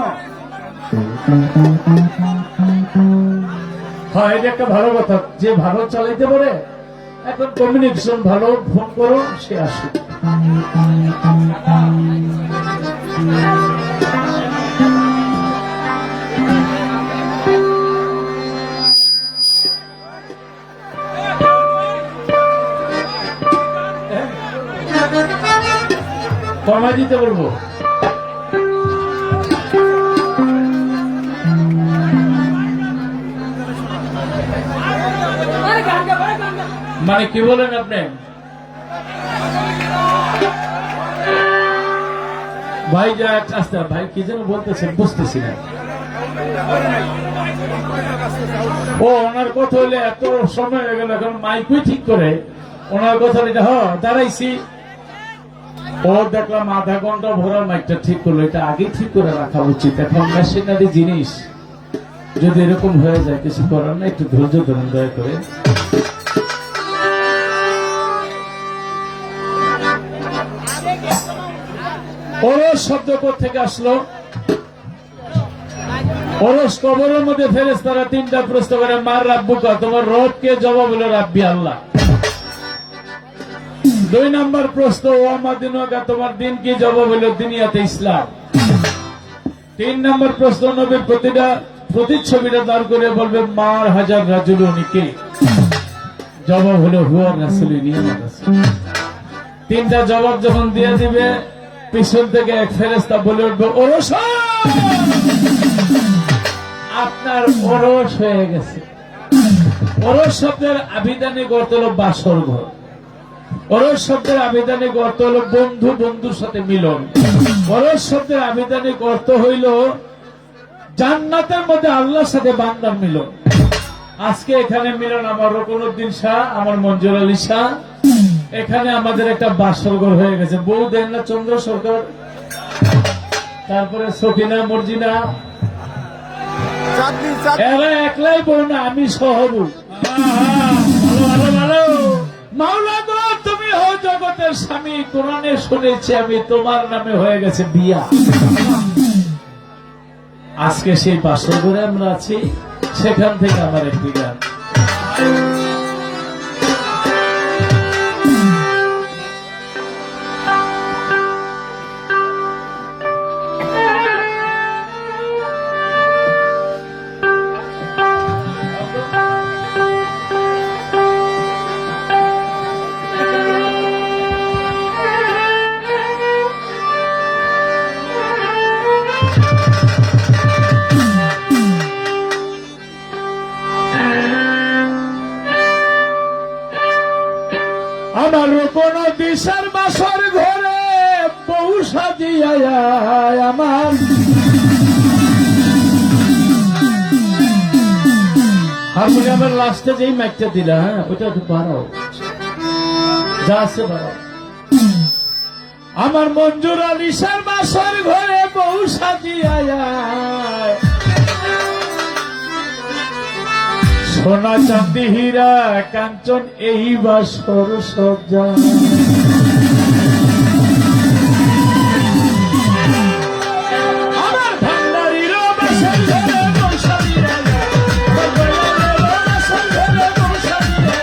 [SPEAKER 5] হ্যাঁ, এটা একটা ভালো কথা। যে ভালো চালাইতে পারে, এখন কমিউনিকেশন ভালো, ফোন করো, সে আসুক। কমাই দিতে বলবো। মানে কি বলেন আপনি? ভাই যা আস্তে, ভাই কি যেন বলতেছেন বুঝতেছি না। ও ওনার কথা হইলে এত সময় হয়ে গেল, এখন মাইকই ঠিক করে ওনার কথা দাঁড়াইছি। ও দেখলাম আধা ঘন্টা ভরা মাইকটা ঠিক করলো। এটা আগে ঠিক করে রাখা উচিত। এখন মেশিনারি জিনিস যদি এরকম হয়ে যায়, কিছু করার না। একটু ধৈর্য ধরুন দয়া করে। ওরস শব্দ থেকে আসলো। ওরস কবরের মধ্যে ফেরেশতারা 3টা প্রশ্ন করে, মার রাব্বুকা, তোমার রবকে? জবাব হলো রাব্বি আল্লাহ। 2 নম্বর প্রশ্ন, ওয়া দিনুকা, তোমার দিন কি? জবাব হলো দুনিয়াতে ইসলাম। 3 নম্বর প্রশ্ন, নবীর প্রতিচ্ছবিটা দাঁড় করে বলবে, মার হাজার রাজুলুনি কে? জবাব হলো হুয়া রাসূলুন। 3টা জবাব যখন দিয়ে দিবে, পিছন থেকে এক ফেরেশতা বলে উঠবে, ওরস, আপনার ওরস হয়ে গেছে। ওরস শব্দের আবিধানিক অর্থ হল বাসর ঘর। ওরস শব্দের আবিধানিক অর্থ হল বন্ধু বন্ধুর সাথে মিলন। ওরস শব্দের আবিধানিক অর্থ হইল জান্নাতের মধ্যে আল্লাহর সাথে বান্দার মিলন। আজকে এখানে মিলন আমার রকুনুদ্দিন শাহ, আমার মঞ্জুর আলী শাহ। এখানে আমাদের একটা বাসর ঘর হয়ে গেছে। বউ দেন না চন্দ্র সরকার, তারপরে সকিনা, মর্জিনা, এরা একলাই বউ না, আমি সহ বউ। মাওলা গো, তুমি হও জগতের স্বামী। কোরআনে শুনেছি আমি, তোমার নামে হয়ে গেছে বিয়া। আজকে সেই বাসর ঘরে আমরা আছি, সেখান থেকে আমার একটি গান। আমার কোন দিশার বাসর ঘরে বউ সাজিয়া আমার হারমোনিয়ামের লাস্টে যেই মাইকটা দিলা, হ্যাঁ ওইটা একটু বাড়াও, যা আছে বাড়াও। আমার মঞ্জুর আলিশার বাসর ঘরে বউ সাজিয়া সোনা চাঁদি হীরা কাঞ্চন এই বাসর সজ্জা। আমার ভান্ডারীর বাসর ঘরে বউ সাজিয়া বাসর ঘরে বউ সাজিয়া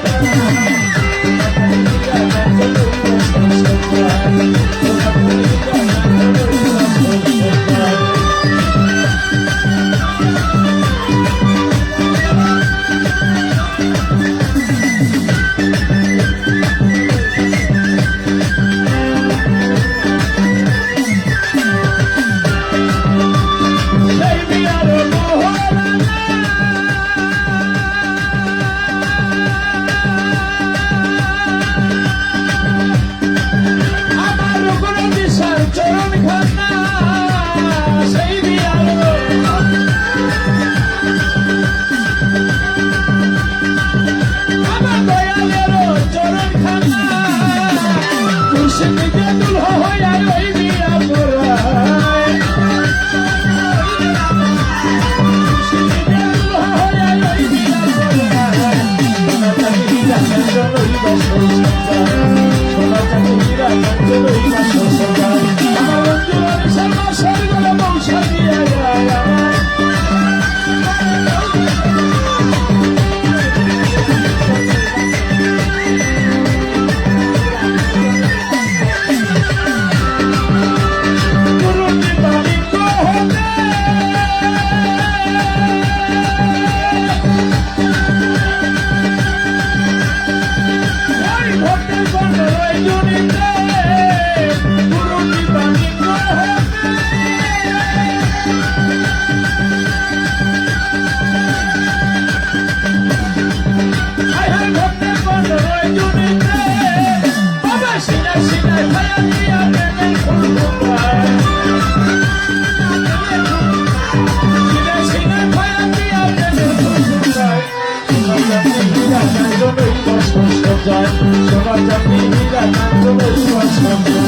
[SPEAKER 5] সোনা চাঁদি হীরা কাঞ্চন এই বাসর সজ্জা।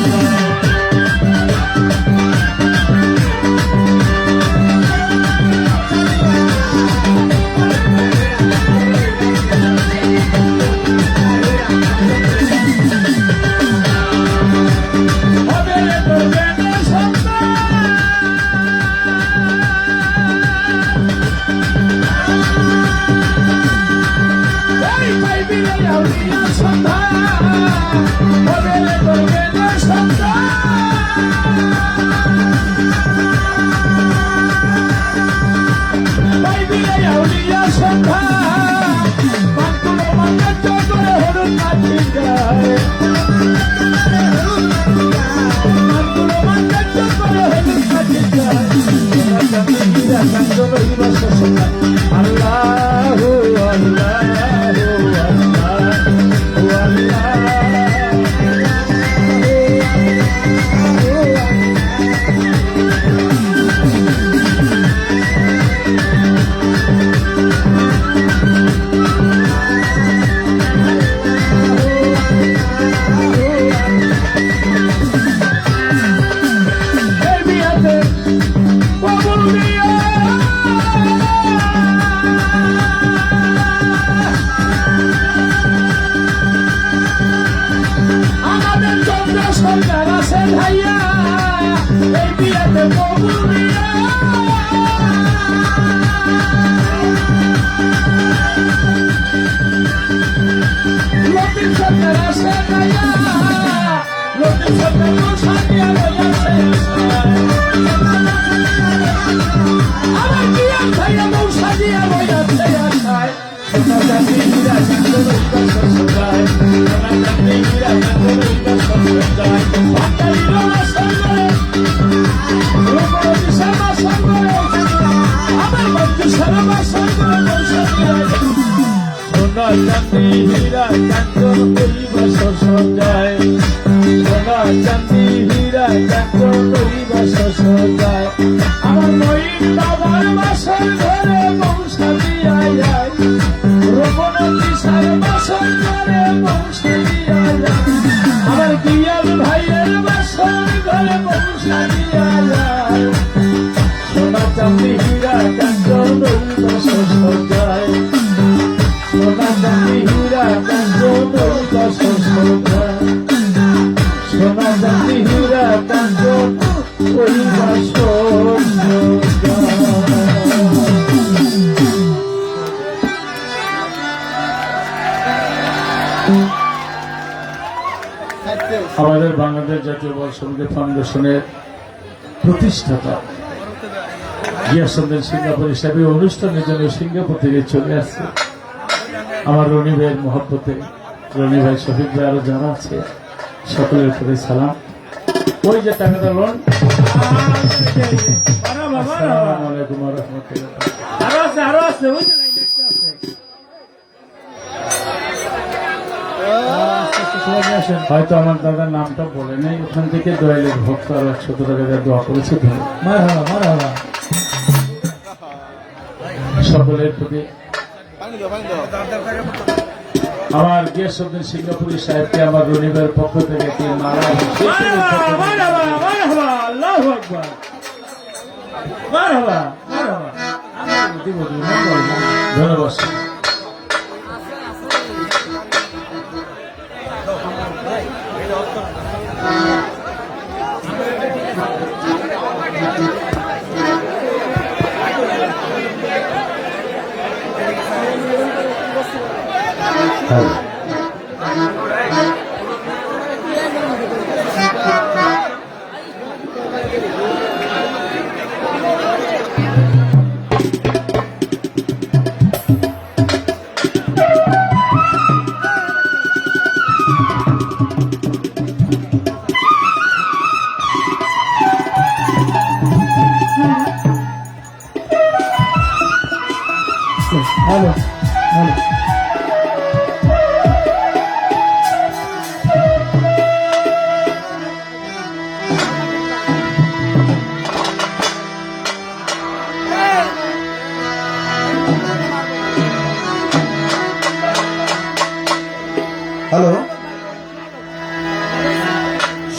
[SPEAKER 5] আল্লাহ দিয়া বইয়াছে আশায় সোনা চাঁদি হীরা চাঁদ রইবা শ্বশুরায় সোনা চাঁদি হীরা চাঁদ রইবা শ্বশুরায় বাঙালির বাসর ঘরে রূপর দিশার বাসর ঘরে আমার বন্ধুসার বাসর ঘরে বৈশাখীরায় সোনা চাঁদি হীরা চাঁদ রইবা শ্বশুরায় সোনা চাঁদি হীরা চাঁদ রইবা শ্বশুরায় আমার ময়ূর বাবার বাসর ঘরে বংশালী আয় আয় রূপর দিশার বাসর ঘরে বংশালী আয় আয় আমার গিয়াল ভাইয়ের বাসর ঘরে বংশালী আয় আয় সোনা চাঁদি হীরা চাঁদ রইবা শ্বশুরায় সোনা চাঁদি হীরা চাঁদ রইবা শ্বশুরায় সোনা চাঁদি হীরা চাঁদ রইবা শ্বশুরায়। আমাদের বাংলাদেশ জাতীয় বাল সঙ্গীত ফাউন্ডেশনের প্রতিষ্ঠাতা গিয়াসুদ্দিন সিঙ্গাপুর হিসাবে অনুষ্ঠানের জন্য সিঙ্গাপুর থেকে চলে আসছে আমার রনি ভাইয়ের মহব্বতে রনি ভাই শফিক ভাই আরো যারা আছে সকলের প্রতি সালাম। ওই যে টাকাটা লোন আসসালামু আলাইকুম ওয়া রাহমাতুল্লাহ।
[SPEAKER 6] আরো আছে ওই যে লাইন দেখতে আছে
[SPEAKER 5] হয়তো আমার দাদার নামটা বলে নেই, ওখান থেকে দয়ালের ভক্ত আর 100 টাকা দিয়ে দোয়া করেছে।
[SPEAKER 6] মারহাবা
[SPEAKER 5] সকলের প্রতি
[SPEAKER 2] পানি দাও
[SPEAKER 5] আমার গিয়াসুদ্দিন সিঙ্গাপুরি সাহেবকে আমার রনিবের পক্ষ থেকে একটি মালা
[SPEAKER 6] আল্লাহু আকবার মারহাবা
[SPEAKER 5] ধন্যবাদ।
[SPEAKER 6] হ্যালো হ্যালো
[SPEAKER 3] হ্যালো,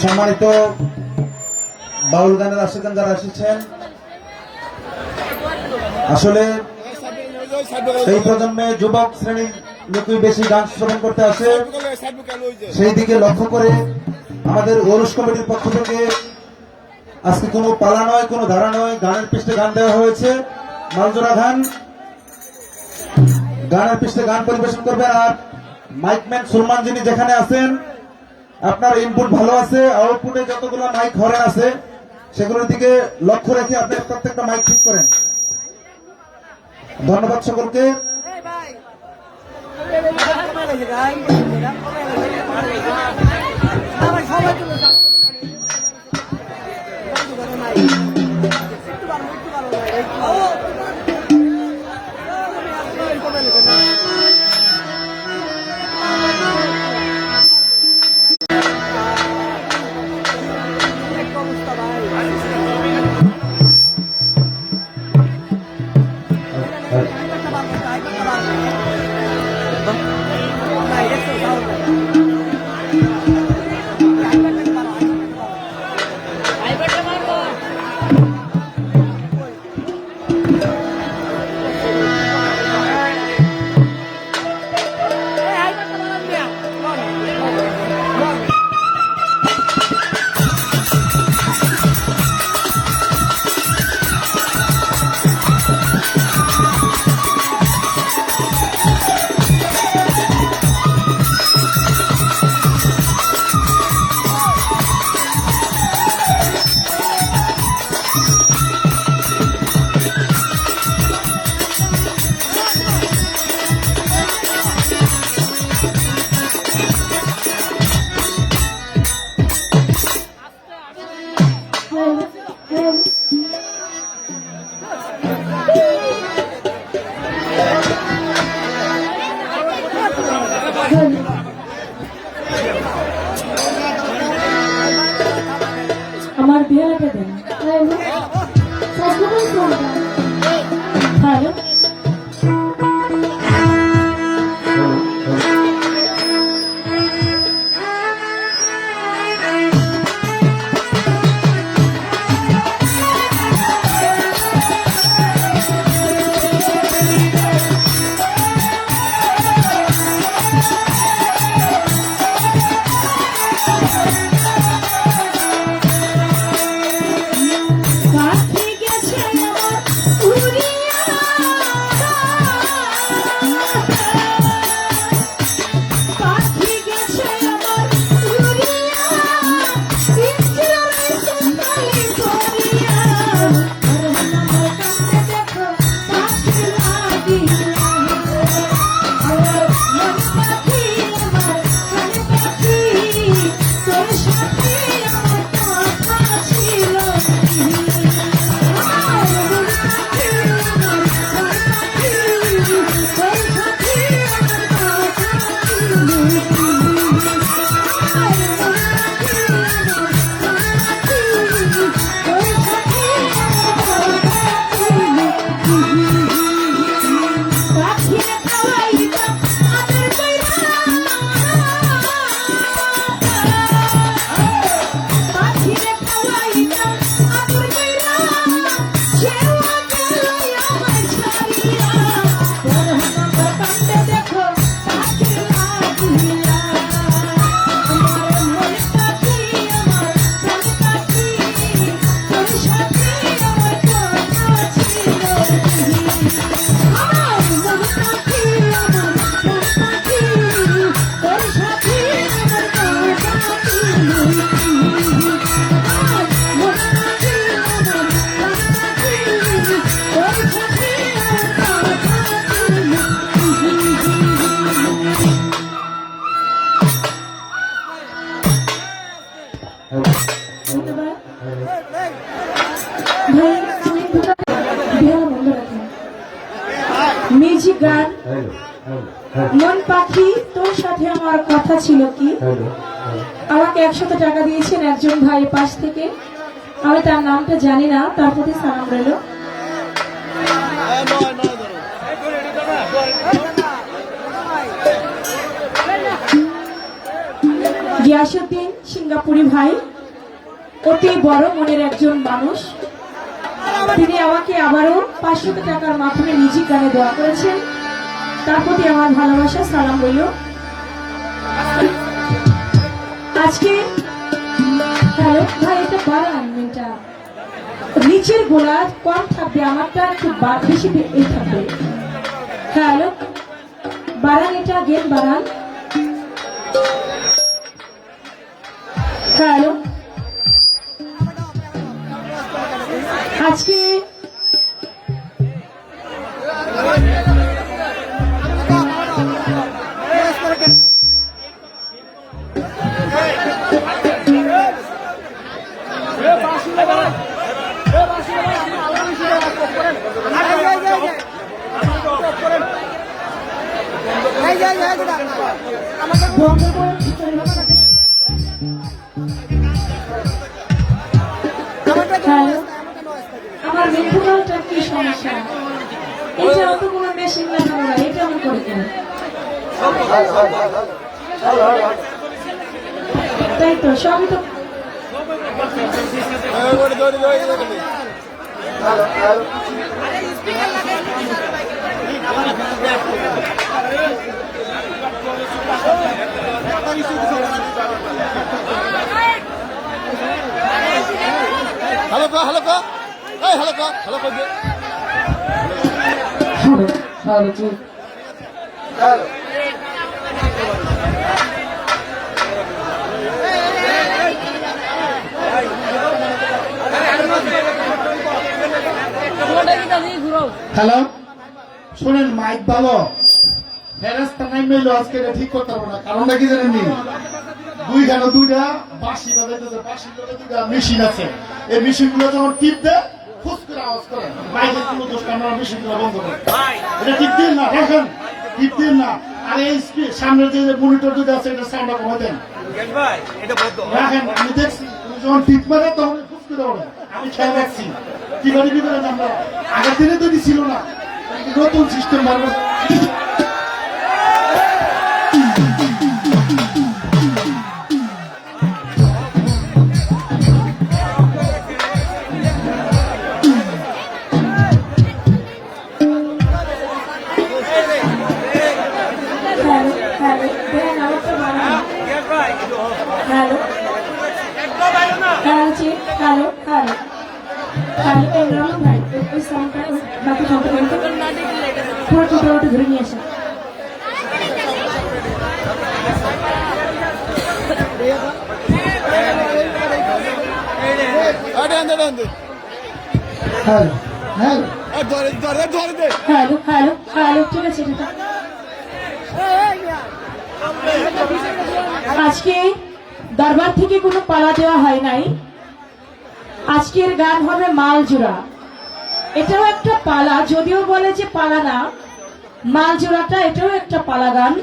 [SPEAKER 3] সম্মানিত বাউল গানের আশিকান যারা এসেছেন, আসলে এই প্রজন্মে যুবক শ্রেণীর লোকই বেশি গান শ্রবণ করতে আসে, সেই দিকে লক্ষ্য করে আমাদের ওরস কমিটির পক্ষ থেকে আজকে কোনো পালা নয়, কোনো ধারা নয়, গানের পৃষ্ঠে গান দেওয়া হয়েছে। মালজোড়া গান, গানের পৃষ্ঠে গান পরিবেশন করবে। আর মাইকম্যান সুলমান যিনি যেখানে আছেন, আপনার ইনপুট ভালো আছে, আউটপুটে যতগুলো মাইক হরেন আছে সেগুলোর দিকে লক্ষ্য রেখে আপনি প্রত্যেকটা মাইক ঠিক করেন। ধন্যবাদ সকলকে।
[SPEAKER 1] মিউজিক গান মন পাখি তোর সাথে আমার কথা ছিল কি। আমাকে 100 টাকা দিয়েছেন একজন ভাই পাশ থেকে, আমি তার নামটা জানি না, তার প্রতি সালাম রইল। গিয়াসউদ্দিন সিঙ্গাপুরি ভাই, অতি বড় মনের একজন মানুষ, তিনি আমাকে আবারও 500 টাকার মাধ্যমে মিউজিক গানে দোয়া করেছেন, তার প্রতি আমার ভালোবাসা সালাম রইল। আজকে হ্যালো ভাই, এটা বাড়ান, এটা নিচের গোলা কম থাকবে, আমারটা একটু বেশি এই থাকবে। হ্যালো বাড়ান, এটা গেট বাড়ান। হ্যালো আজকে আমার মেঘুলটা কি সমস্যা, এটা অত কোনো মেশিন লাগানো না, এটা আমি করে কেন, তাই তো সবই তো।
[SPEAKER 2] হ্যালো কা হ্যালো কা এই হ্যালো কা হ্যালো কা দে
[SPEAKER 4] হ্যালো ঠিক
[SPEAKER 2] হ্যালো
[SPEAKER 4] হ্যালো শোনেন, মাইক ভালো ফেরাস্তা নাই মেলো, আজকে এটা ঠিক করতে পারবো না। কারণটা কি জানেন নি, দুইটা বাঁশি বাজাইতেছে, বাঁশির লোকে 2টা মেশিন আছে, এই মেশিন গুলো যখন টিপ দেয় ফুস করে আওয়াজ করে, মাইকের কোনো দোষ না, আমরা মেশিন গুলো বন্ধ করে এটা টিপ দিন না, রাখেন টিপ দিন না। আর এই সামনের যে মনিটর দুটো আছে এটা সাউন্ডটা কমে দেন, রাখেন। আমি দেখছি তুমি যখন টিপ মারে তখন ফুস করে ওঠে, আমি খেয়াল রাখছি। কি করে আমরা আগের দিনে তো ছিল না, নতুন সিস্টেম মারবো।
[SPEAKER 1] হ্যালো হ্যালো জি হ্যালো হ্যালো হ্যালো এই নাম ভাই, ওই সাউন্ডটা বাকি সাউন্ডটা পুরো টুকরোটা ধরে নিয়ে আসেন।
[SPEAKER 2] আরে আন্দে আন্দে
[SPEAKER 4] হ্যালো হ্যালো
[SPEAKER 2] ধরে দে
[SPEAKER 1] হ্যালো হ্যালো হ্যালো ঠিক আছে, ঠিক আছে। আজকে দরবার থেকে কোনো পালা দেওয়া হয় নাই, আজকের গান হবে মালজোড়া। এটাও একটা পালা, যদিও বলে যে পালা না, মালজোড়াটা এটাও একটা পালা গান।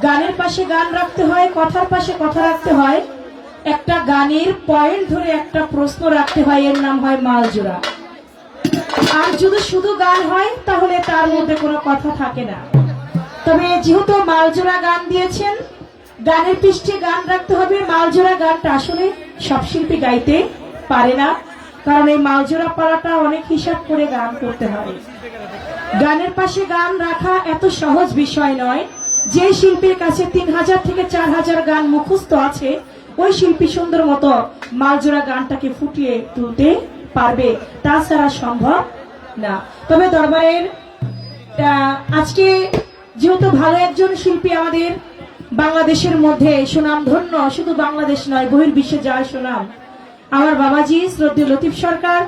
[SPEAKER 1] গানের পাশে গান রাখতে হয়, কথার পাশে কথা রাখতে হয়, একটা গানের পয়েন্ট ধরে একটা প্রশ্ন রাখতে হয়, এর নাম হয় মালজোড়া। আর যদি শুধু গান হয় তাহলে তার মধ্যে কোনো কথা থাকে না। তবে যেহেতু মালজোড়া গান দিয়েছেন, গানের পৃষ্ঠে গান রাখতে হবে। মালজোড়া গানটা আসলে সব শিল্পী গাইতে পারে না, কারণ এই মালজোড়া পালাটা অনেক হিসাব করে গান করতে হবে। গানের পাশে গান রাখা এত সহজ বিষয় নয়। যে শিল্পীর কাছে 3000 থেকে 4000 গান মুখস্থ আছে, ওই শিল্পী সুন্দর মতো মালজোড়া গানটাকে ফুটিয়ে তুলতে পারবে, তাছাড়া সম্ভব না। তবে দরবারের আজকে যেহেতু ভালো একজন শিল্পী আমাদের বাংলাদেশের মধ্যে সুনামধন্য, শুধু বাংলাদেশ নয় বহির্বিশ্বে যায় সুনাম, আমার বাবাজি শ্রদ্ধেয় লতিফ সরকার,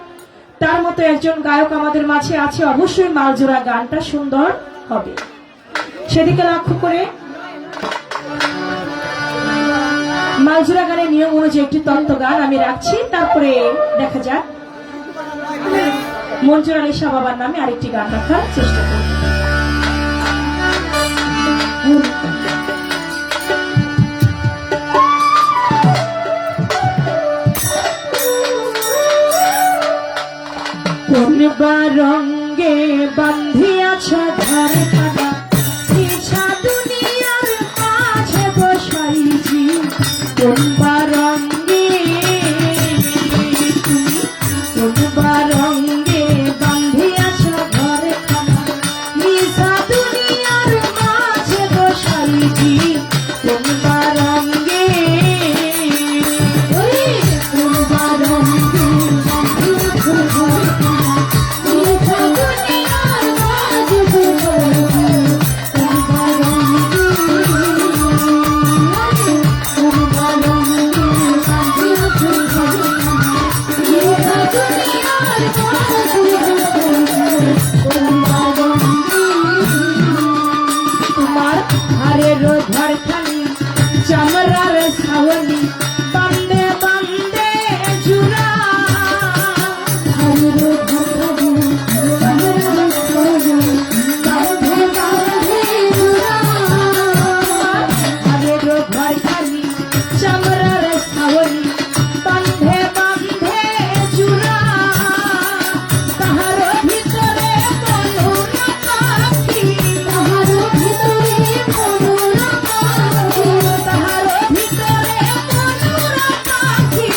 [SPEAKER 1] তার মতো একজন গায়ক আমাদের মাঝে আছে, অবশ্যই মালজোড়া গানটা সুন্দর হবে। সেদিকে লক্ষ্য করে মালজোড়া গানের নিয়ম অনুযায়ী একটি তত্ত্ব গান আমি রাখছি, তারপরে দেখা যাক মঞ্জুর আলী শাহ বাবার নামে আরেকটি গান রাখার চেষ্টা করব। বারঙ্গে বান্ধিয়াছ ঘরে খানা ইচ্ছা দুনিয়ার মাঝে বসাইছি কোন বারঙ্গে তুমি কোন বারঙ্গে বান্ধিয়াছ ঘরে খানা ইচ্ছা দুনিয়ার মাঝে বসাইছি কোন বারঙ্গে কোন বারঙ্গে বান্ধিয়াছ ঘরে খানা ইচ্ছা দুনিয়ার মাঝে বসাইছি কোন বারঙ্গে কোন বারঙ্গে বান্ধিয়াছ ঘরে খানা ইচ্ছা দুনিয়ার মাঝে বসাইছি কোন বারঙ্গে তোমার হারের ঘরখানি চামড়ার ছাওনি বান্দে বান্দে জুড়া হারের ঘরখানি চামড়ার ছাওনি বান্দে বান্দে জুড়া হারের ঘরখানি চামড়ার ছাওনি বান্দে বান্দে জুড়া তাহার ভিতরে মনোরা পাখি তাহার ভিতরে মনোরা পাখি তাহার ভিতরে মনোরা পাখি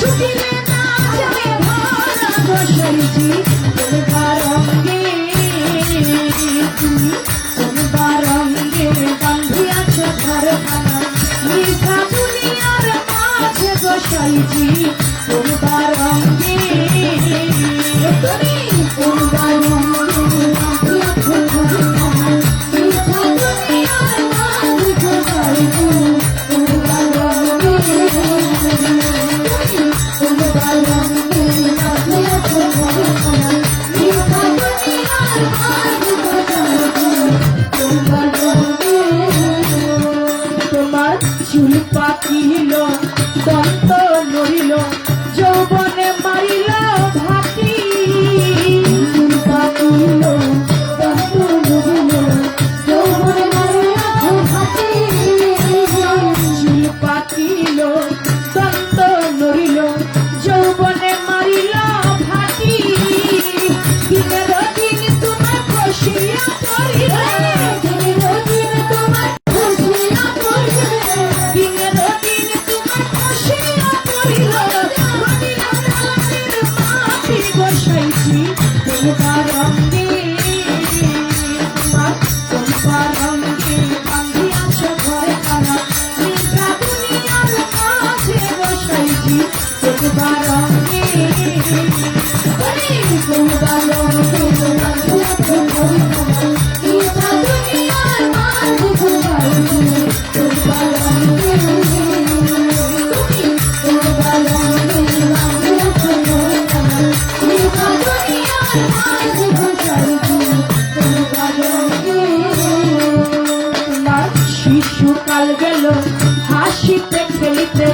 [SPEAKER 1] ছুটিলে না যায় ভরা বসেছি কোন বারঙ্গে তুমি কোন বারঙ্গে বান্ধিয়াছ ঘরে খানা মিঠা দুনিয়ার মাঝে বসাইছি কোন বারঙ্গে তুমি কোন বারঙ্গে বান্ধিয়াছ ঘরে খানা মিঠা দুনিয়ার মাঝে বসাইছি কোন বারঙ্গে কোন বারঙ্গে বান্ধিয়াছ ঘরে খানা মিঠা দুনিয়ার মাঝে বসাইছি কোন বারঙ্গে তোমার চুল পাকিল দন্ত নড়িল যৌবনে মারিল ভাতি চুল পাকিল দন্ত নড়িল যৌবনে মারিল ভাতি চুল পাকিল দন্ত নড়িল যৌবনে মারিল ভাতি দিনের দিন তোমার খুশিয়া করিল দিনের দিন তোমার খুশিয়া করিল দিনের দিন তোমার খুশিয়া করিল মাটি বসাইছি কোন বারঙ্গে তোমার কোন বারঙ্গে বান্ধিয়াছ ঘরে খানা মিঠা দুনিয়ার মাঝে বসাইছি কোন বারঙ্গে কোন বারঙ্গে বান্ধিয়াছ ঘরে খানা মিঠা দুনিয়ার মাঝে বসাইছি কোন বারঙ্গে কোন বারঙ্গে বান্ধিয়াছ ঘরে খানা মিঠা দুনিয়ার মাঝে বসাইছি কোন বারঙ্গে তোমার শিশুকাল গেল হাসিতে খেলিতে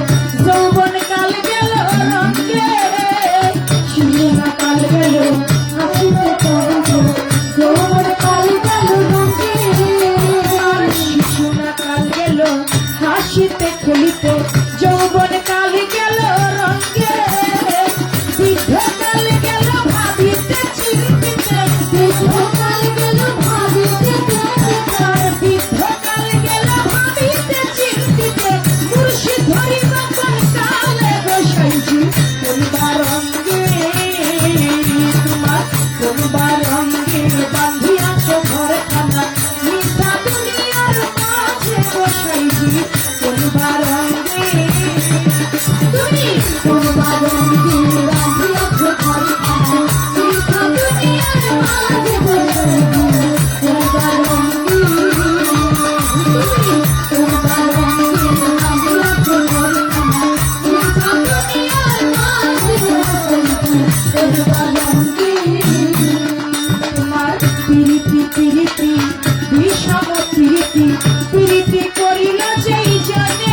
[SPEAKER 1] যৌবন কাল গেল রঙে শিশুকাল গেল হাসিতে খেলিতে যৌবন কাল গেল রঙে শিশুকাল গেল হাসিতে খেলিতে যৌবন কাল গেল রঙে বৃদ্ধকাল গেল ভাবিতে চিন্তিতে বৃদ্ধকাল গেল ভাবিতে চিন্তিতে বৃদ্ধকাল গেল ভাবিতে চিন্তিতে মুর্শিদ ধরিব কোন কালে বসাইছি কোন বারঙ্গে তোমার কোন বারঙ্গে বান্ধিয়াছ ঘরে খানা মিঠা দুনিয়ার মাঝে বসাইছি কোন বারঙ্গে তুমি কোন বারঙ্গে বান্ধিয়াছ ঘরে খানা মিঠা দুনিয়ার মাঝে বসাইছি কোন বারঙ্গে তুমি কোন বারঙ্গে বান্ধিয়াছ ঘরে খানা মিঠা দুনিয়ার মাঝে বসাইছি কোন বারঙ্গে তোমার পিরিতি পিরিতি বিষম পিরিতি পিরিতি করিল যেই জানে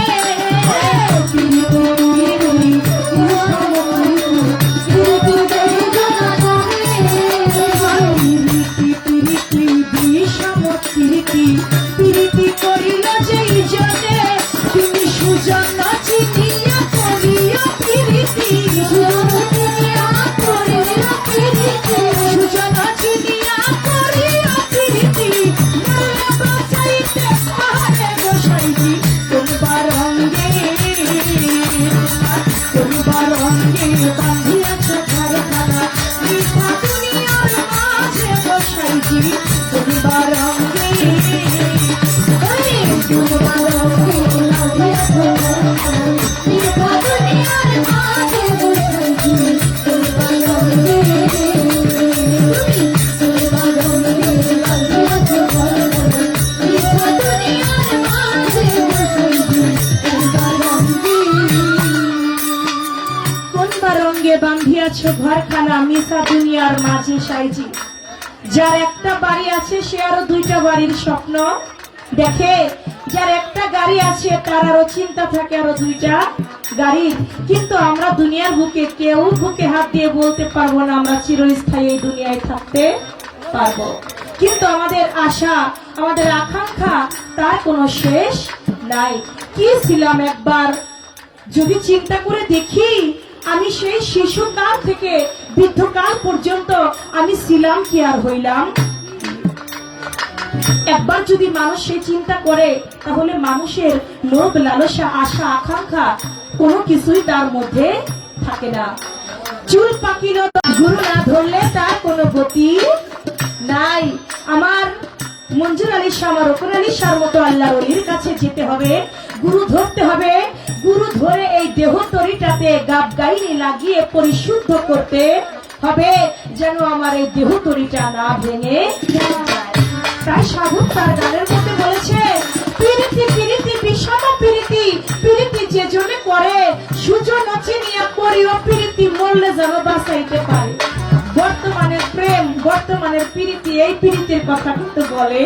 [SPEAKER 1] পিরিতি পিরিতি বিষম পিরিতি পিরিতি যেই জানা জানে পিরিতি পিরিতি বিষম পিরিতি পিরিতি করিল যেই জানে তুমি সুজন চিনিয়া করিয়া পিরিতি সুজন চিনিয়া করিয়া পিরিতি মিশা দুনিয়ার মাঝে সাইজি। যার একটা বাড়ি আছে সে আরো দুইটা বাড়ির স্বপ্ন দেখে, যার একটা গাড়ি আছে তার আরো চিন্তা থাকে আরো দুইটা গাড়ির। কিন্তু আমরা দুনিয়ার বুকে কেউ বুকে হাত দিয়ে বলতে পারবো না আমরা চিরস্থায়ী এই দুনিয়ায় থাকতে পারবো। কিন্তু আমাদের আশা, আমাদের আকাঙ্ক্ষা তার কোনো শেষ নাই। কি ছিলাম একবার যদি চিন্তা করে দেখি, আমি সেই শিশুকাল থেকে বৃদ্ধকাল পর্যন্ত আমি ছিলাম কি আর হইলাম। একবার যদি মানুষ সেই চিন্তা করে, তাহলে মানুষের লোভ লালসা আশা আকাঙ্ক্ষা কোনো কিছুই তার মধ্যে থাকে না। চুল পাকিল গুরু না ধরলে তার কোনো গতি নাই। আমার মঞ্জুর আলী শাহ, আমার রকুন আলী শাহর মতো আল্লাহর ওলির কাছে যেতে হবে, গুরু ধরতে হবে। গুরু ধরে এই দেহ তরিটাতে গাব গাইনি লাগিয়ে পরিশুদ্ধ করতে হবে, যেন আমার এই দেহ তরিটা না ভেঙে যায়। তাই সাধক তার গানের মধ্যে বলেছে, পিরিতি পিরিতি বিষম পিরিতি, পিরিতি যে জনে করে সুজন চিনিয়া করিও পিরিতি, মরলে যেন বাঁচাইতে পারে। বর্তমানের প্রেম, বর্তমানের পিরিতি, এই পিরিতির কথা কিন্তু বলে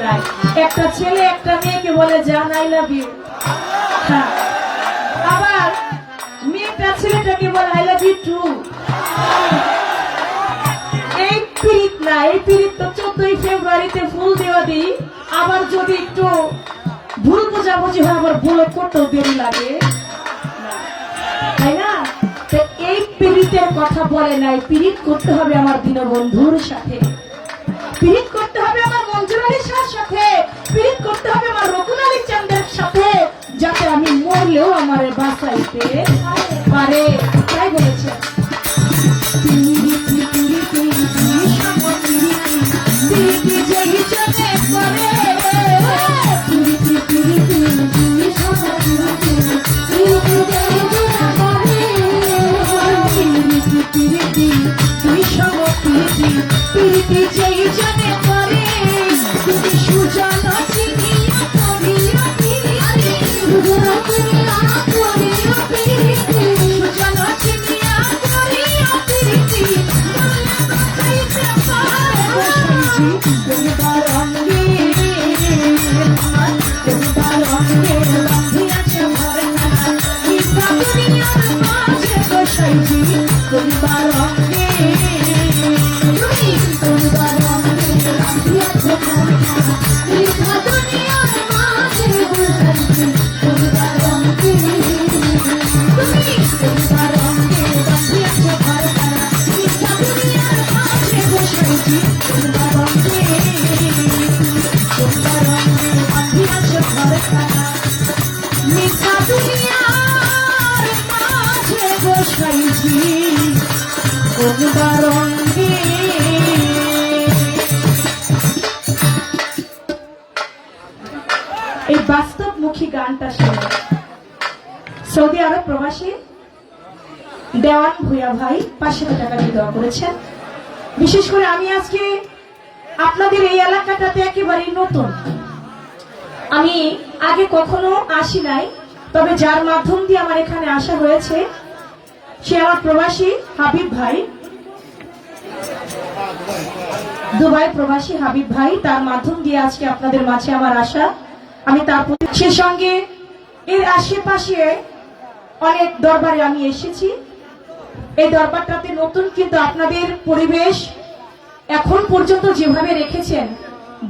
[SPEAKER 1] নাই। একটা ছেলে একটা মেয়েকে বলে জান আই লাভ ইউ, আবার মেয়েটা ছেলেটাকে বলে আই লাভ ইউ টু। এই পিরিত না, এই পিরিত তো 14ই ফেব্রুয়ারিতে ফুল দেওয়া দিই, আবার যদি একটু ভুল বোঝাবুঝি হয় আবার বুলক করতেও দেরি লাগে, তাই না? এই পীড়িতের কথা বলে নাই। পীড়িত করতে হবে আমার দীনবন্ধুর সাথে, পীড়িত করতে হবে আমার মঞ্জুর আলী শাহর সাথে, পীড়িত করতে হবে আমার রকুন আলী চান্দের সাথে, যাতে আমি মরলেও আমার বাঁচাইতে পারে। তাই বলেছে এই বাস্তবমুখী গানটা শুনে সৌদি আরব প্রবাসী দেওয়ান ভুইয়া ভাই 500 টাকা দিয়ে দেওয়া করেছেন। বিশেষ করে আমি আজকে আপনাদের এই এলাকাটাতে একেবারেই নতুন, আমি আগে কখনো আসি নাই, তবে যার মাধ্যম দিয়ে আমার এখানে আসা হয়েছে সে আমার প্রবাসী হাবিব ভাই, দুবাই প্রবাসী হাবিব ভাই, তার মাধ্যম দিয়ে আজকে আপনাদের মাঝে আমার আসা। আমি তার সে সঙ্গে এর আশেপাশে অনেক দরবারে আমি এসেছি। এই দরবারটাতে নতুন, কিন্তু আপনাদের পরিবেশ এখন পর্যন্ত যেভাবে রেখেছেন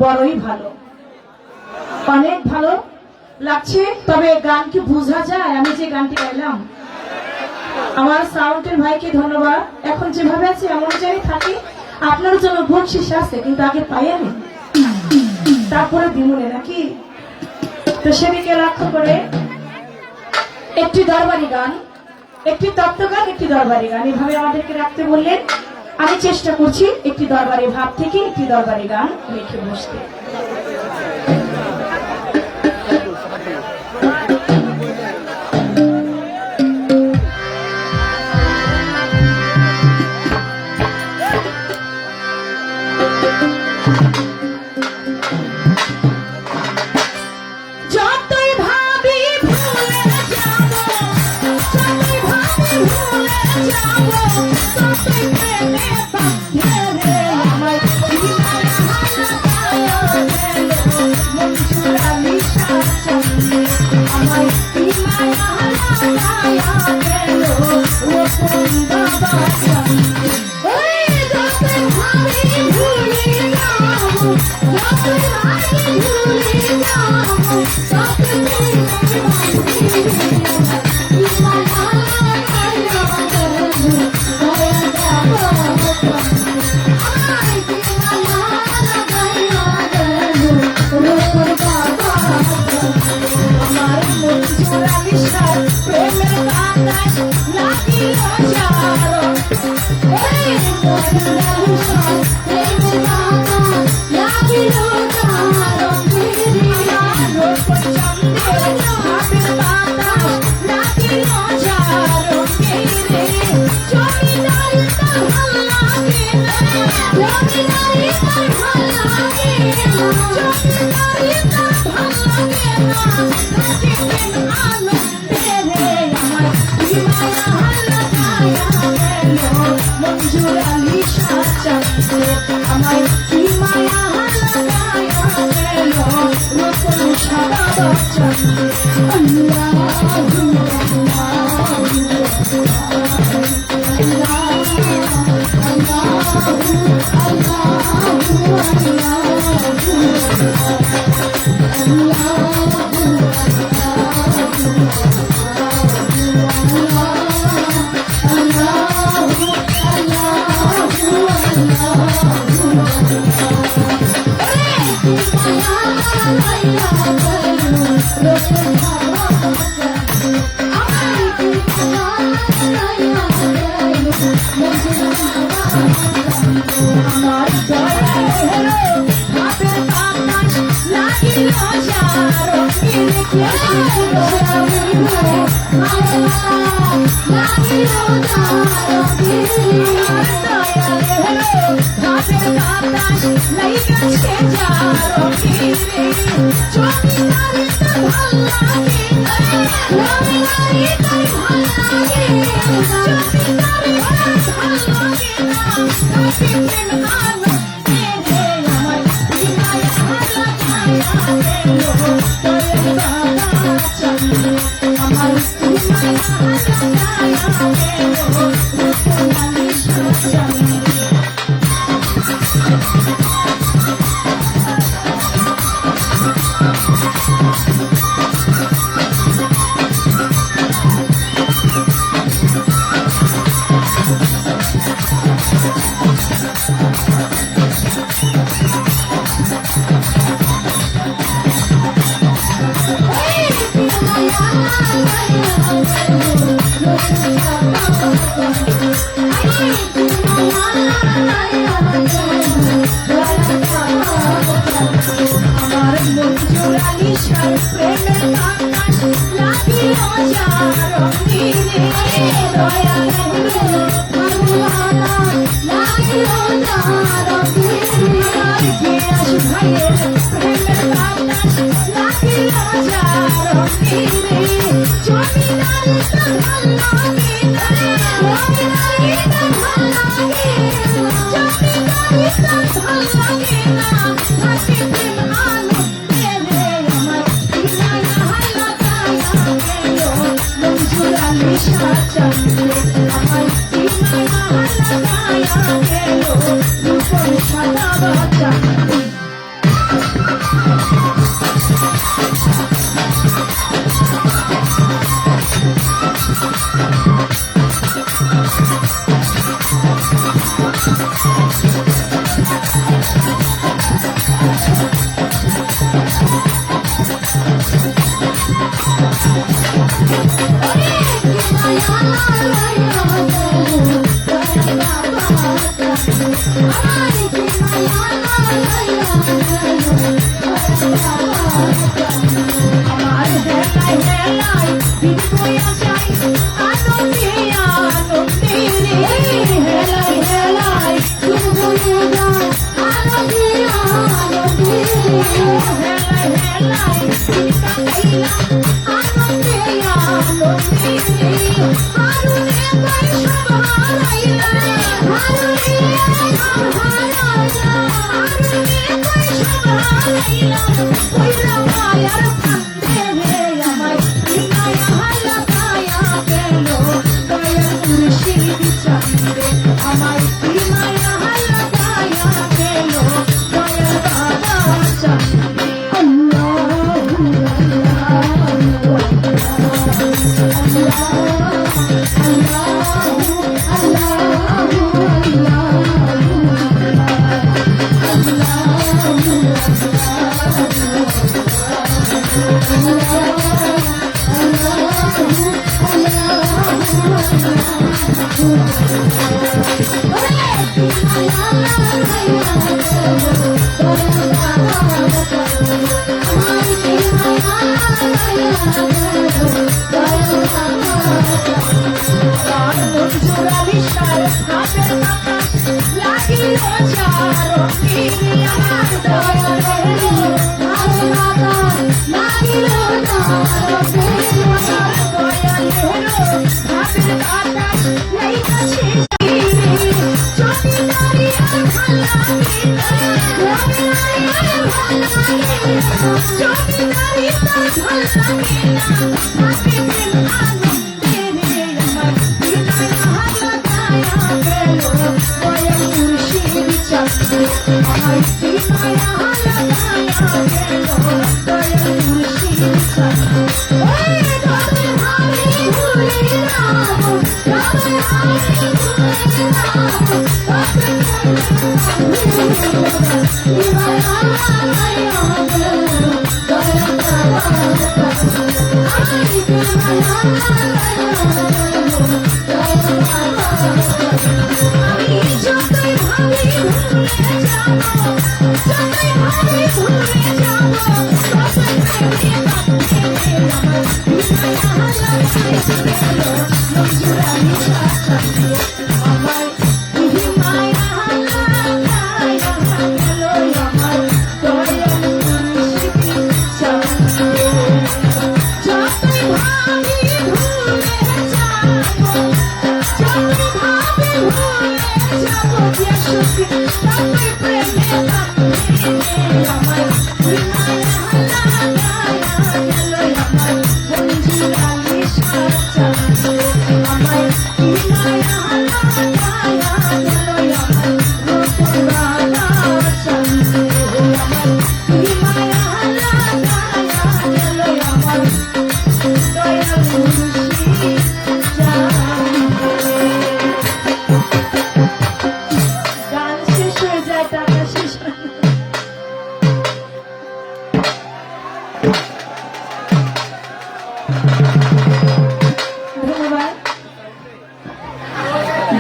[SPEAKER 1] বড়ই ভালো, অনেক ভালো লাগছে। তবে গান কি বোঝা যায়? আমি যে গানটি গাইলাম, আমার সাউন্ডের ভাইকে ধন্যবাদ। এখন যেভাবে আছে এমন জায়গায় থাকি, আপনার জন্য বকশিস আছে, কিন্তু আগে পাই আমি, তারপরে দিমুনে নাকি। তো সেদিকে লক্ষ্য করে একটি দরবারি গান, একটি তত্ত্ব গান, একটি দরবারি গান, এভাবে আমাদেরকে রাখতে বললেন। আমি চেষ্টা করছি একটি দরবারি ভাব থেকে একটি দরবারি গান লিখে বসতে। যতই ভাবি ভুলে যাব, যতই ভাবি ভুলে যাব, ততই আমার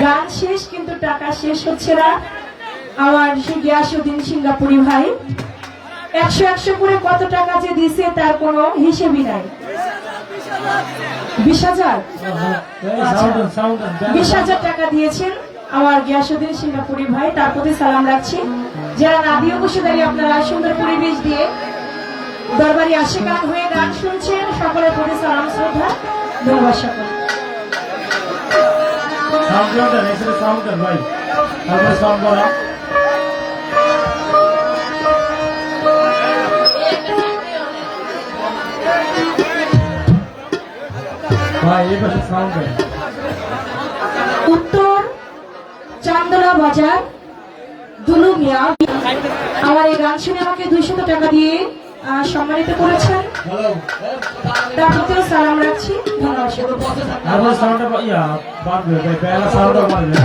[SPEAKER 1] গান শেষ কিন্তু টাকা শেষ হচ্ছে না। আমার সেই গিয়াসউদ্দিন সিঙ্গাপুরি ভাই 100 করে কত টাকা যে দিছে তার কোনো হিসেবই নাই। 20,000 20,000 টাকা দিয়েছেন আমার গিয়াসউদ্দিন সিঙ্গাপুরি ভাই, তার প্রতি সালাম রাখছি। যারা নাদিও বসে দাঁড়িয়ে আপনারা সুন্দর পরিবেশ দিয়ে দরবারি আশিকান হয়ে গান শুনছেন, সকলের প্রতি সালাম শ্রদ্ধা, ধন্যবাদ সকল।
[SPEAKER 6] সাউন্ড ভাই তারপরে সাউন্ড করা ভাই এই পাশে সাউন্ড দেয়।
[SPEAKER 1] উত্তর চান্দলা বাজার দুলু মিয়া আমার এই গান শুনে আমাকে 200 টাকা দিয়ে সম্মানিত করেছেন, তার প্রতিও সালাম রাখছি, ধন্যবাদ সকল।
[SPEAKER 6] তারপরে সাউন্ডটা ইয়া বাড়বে ভাই, পেলা সাউন্ডটা বাড়বে।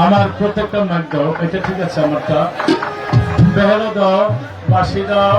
[SPEAKER 6] আমার প্রত্যেকটা মাইক দাও, এটা ঠিক আছে আমারটা। বেহালা দাও, বাঁশি দাও,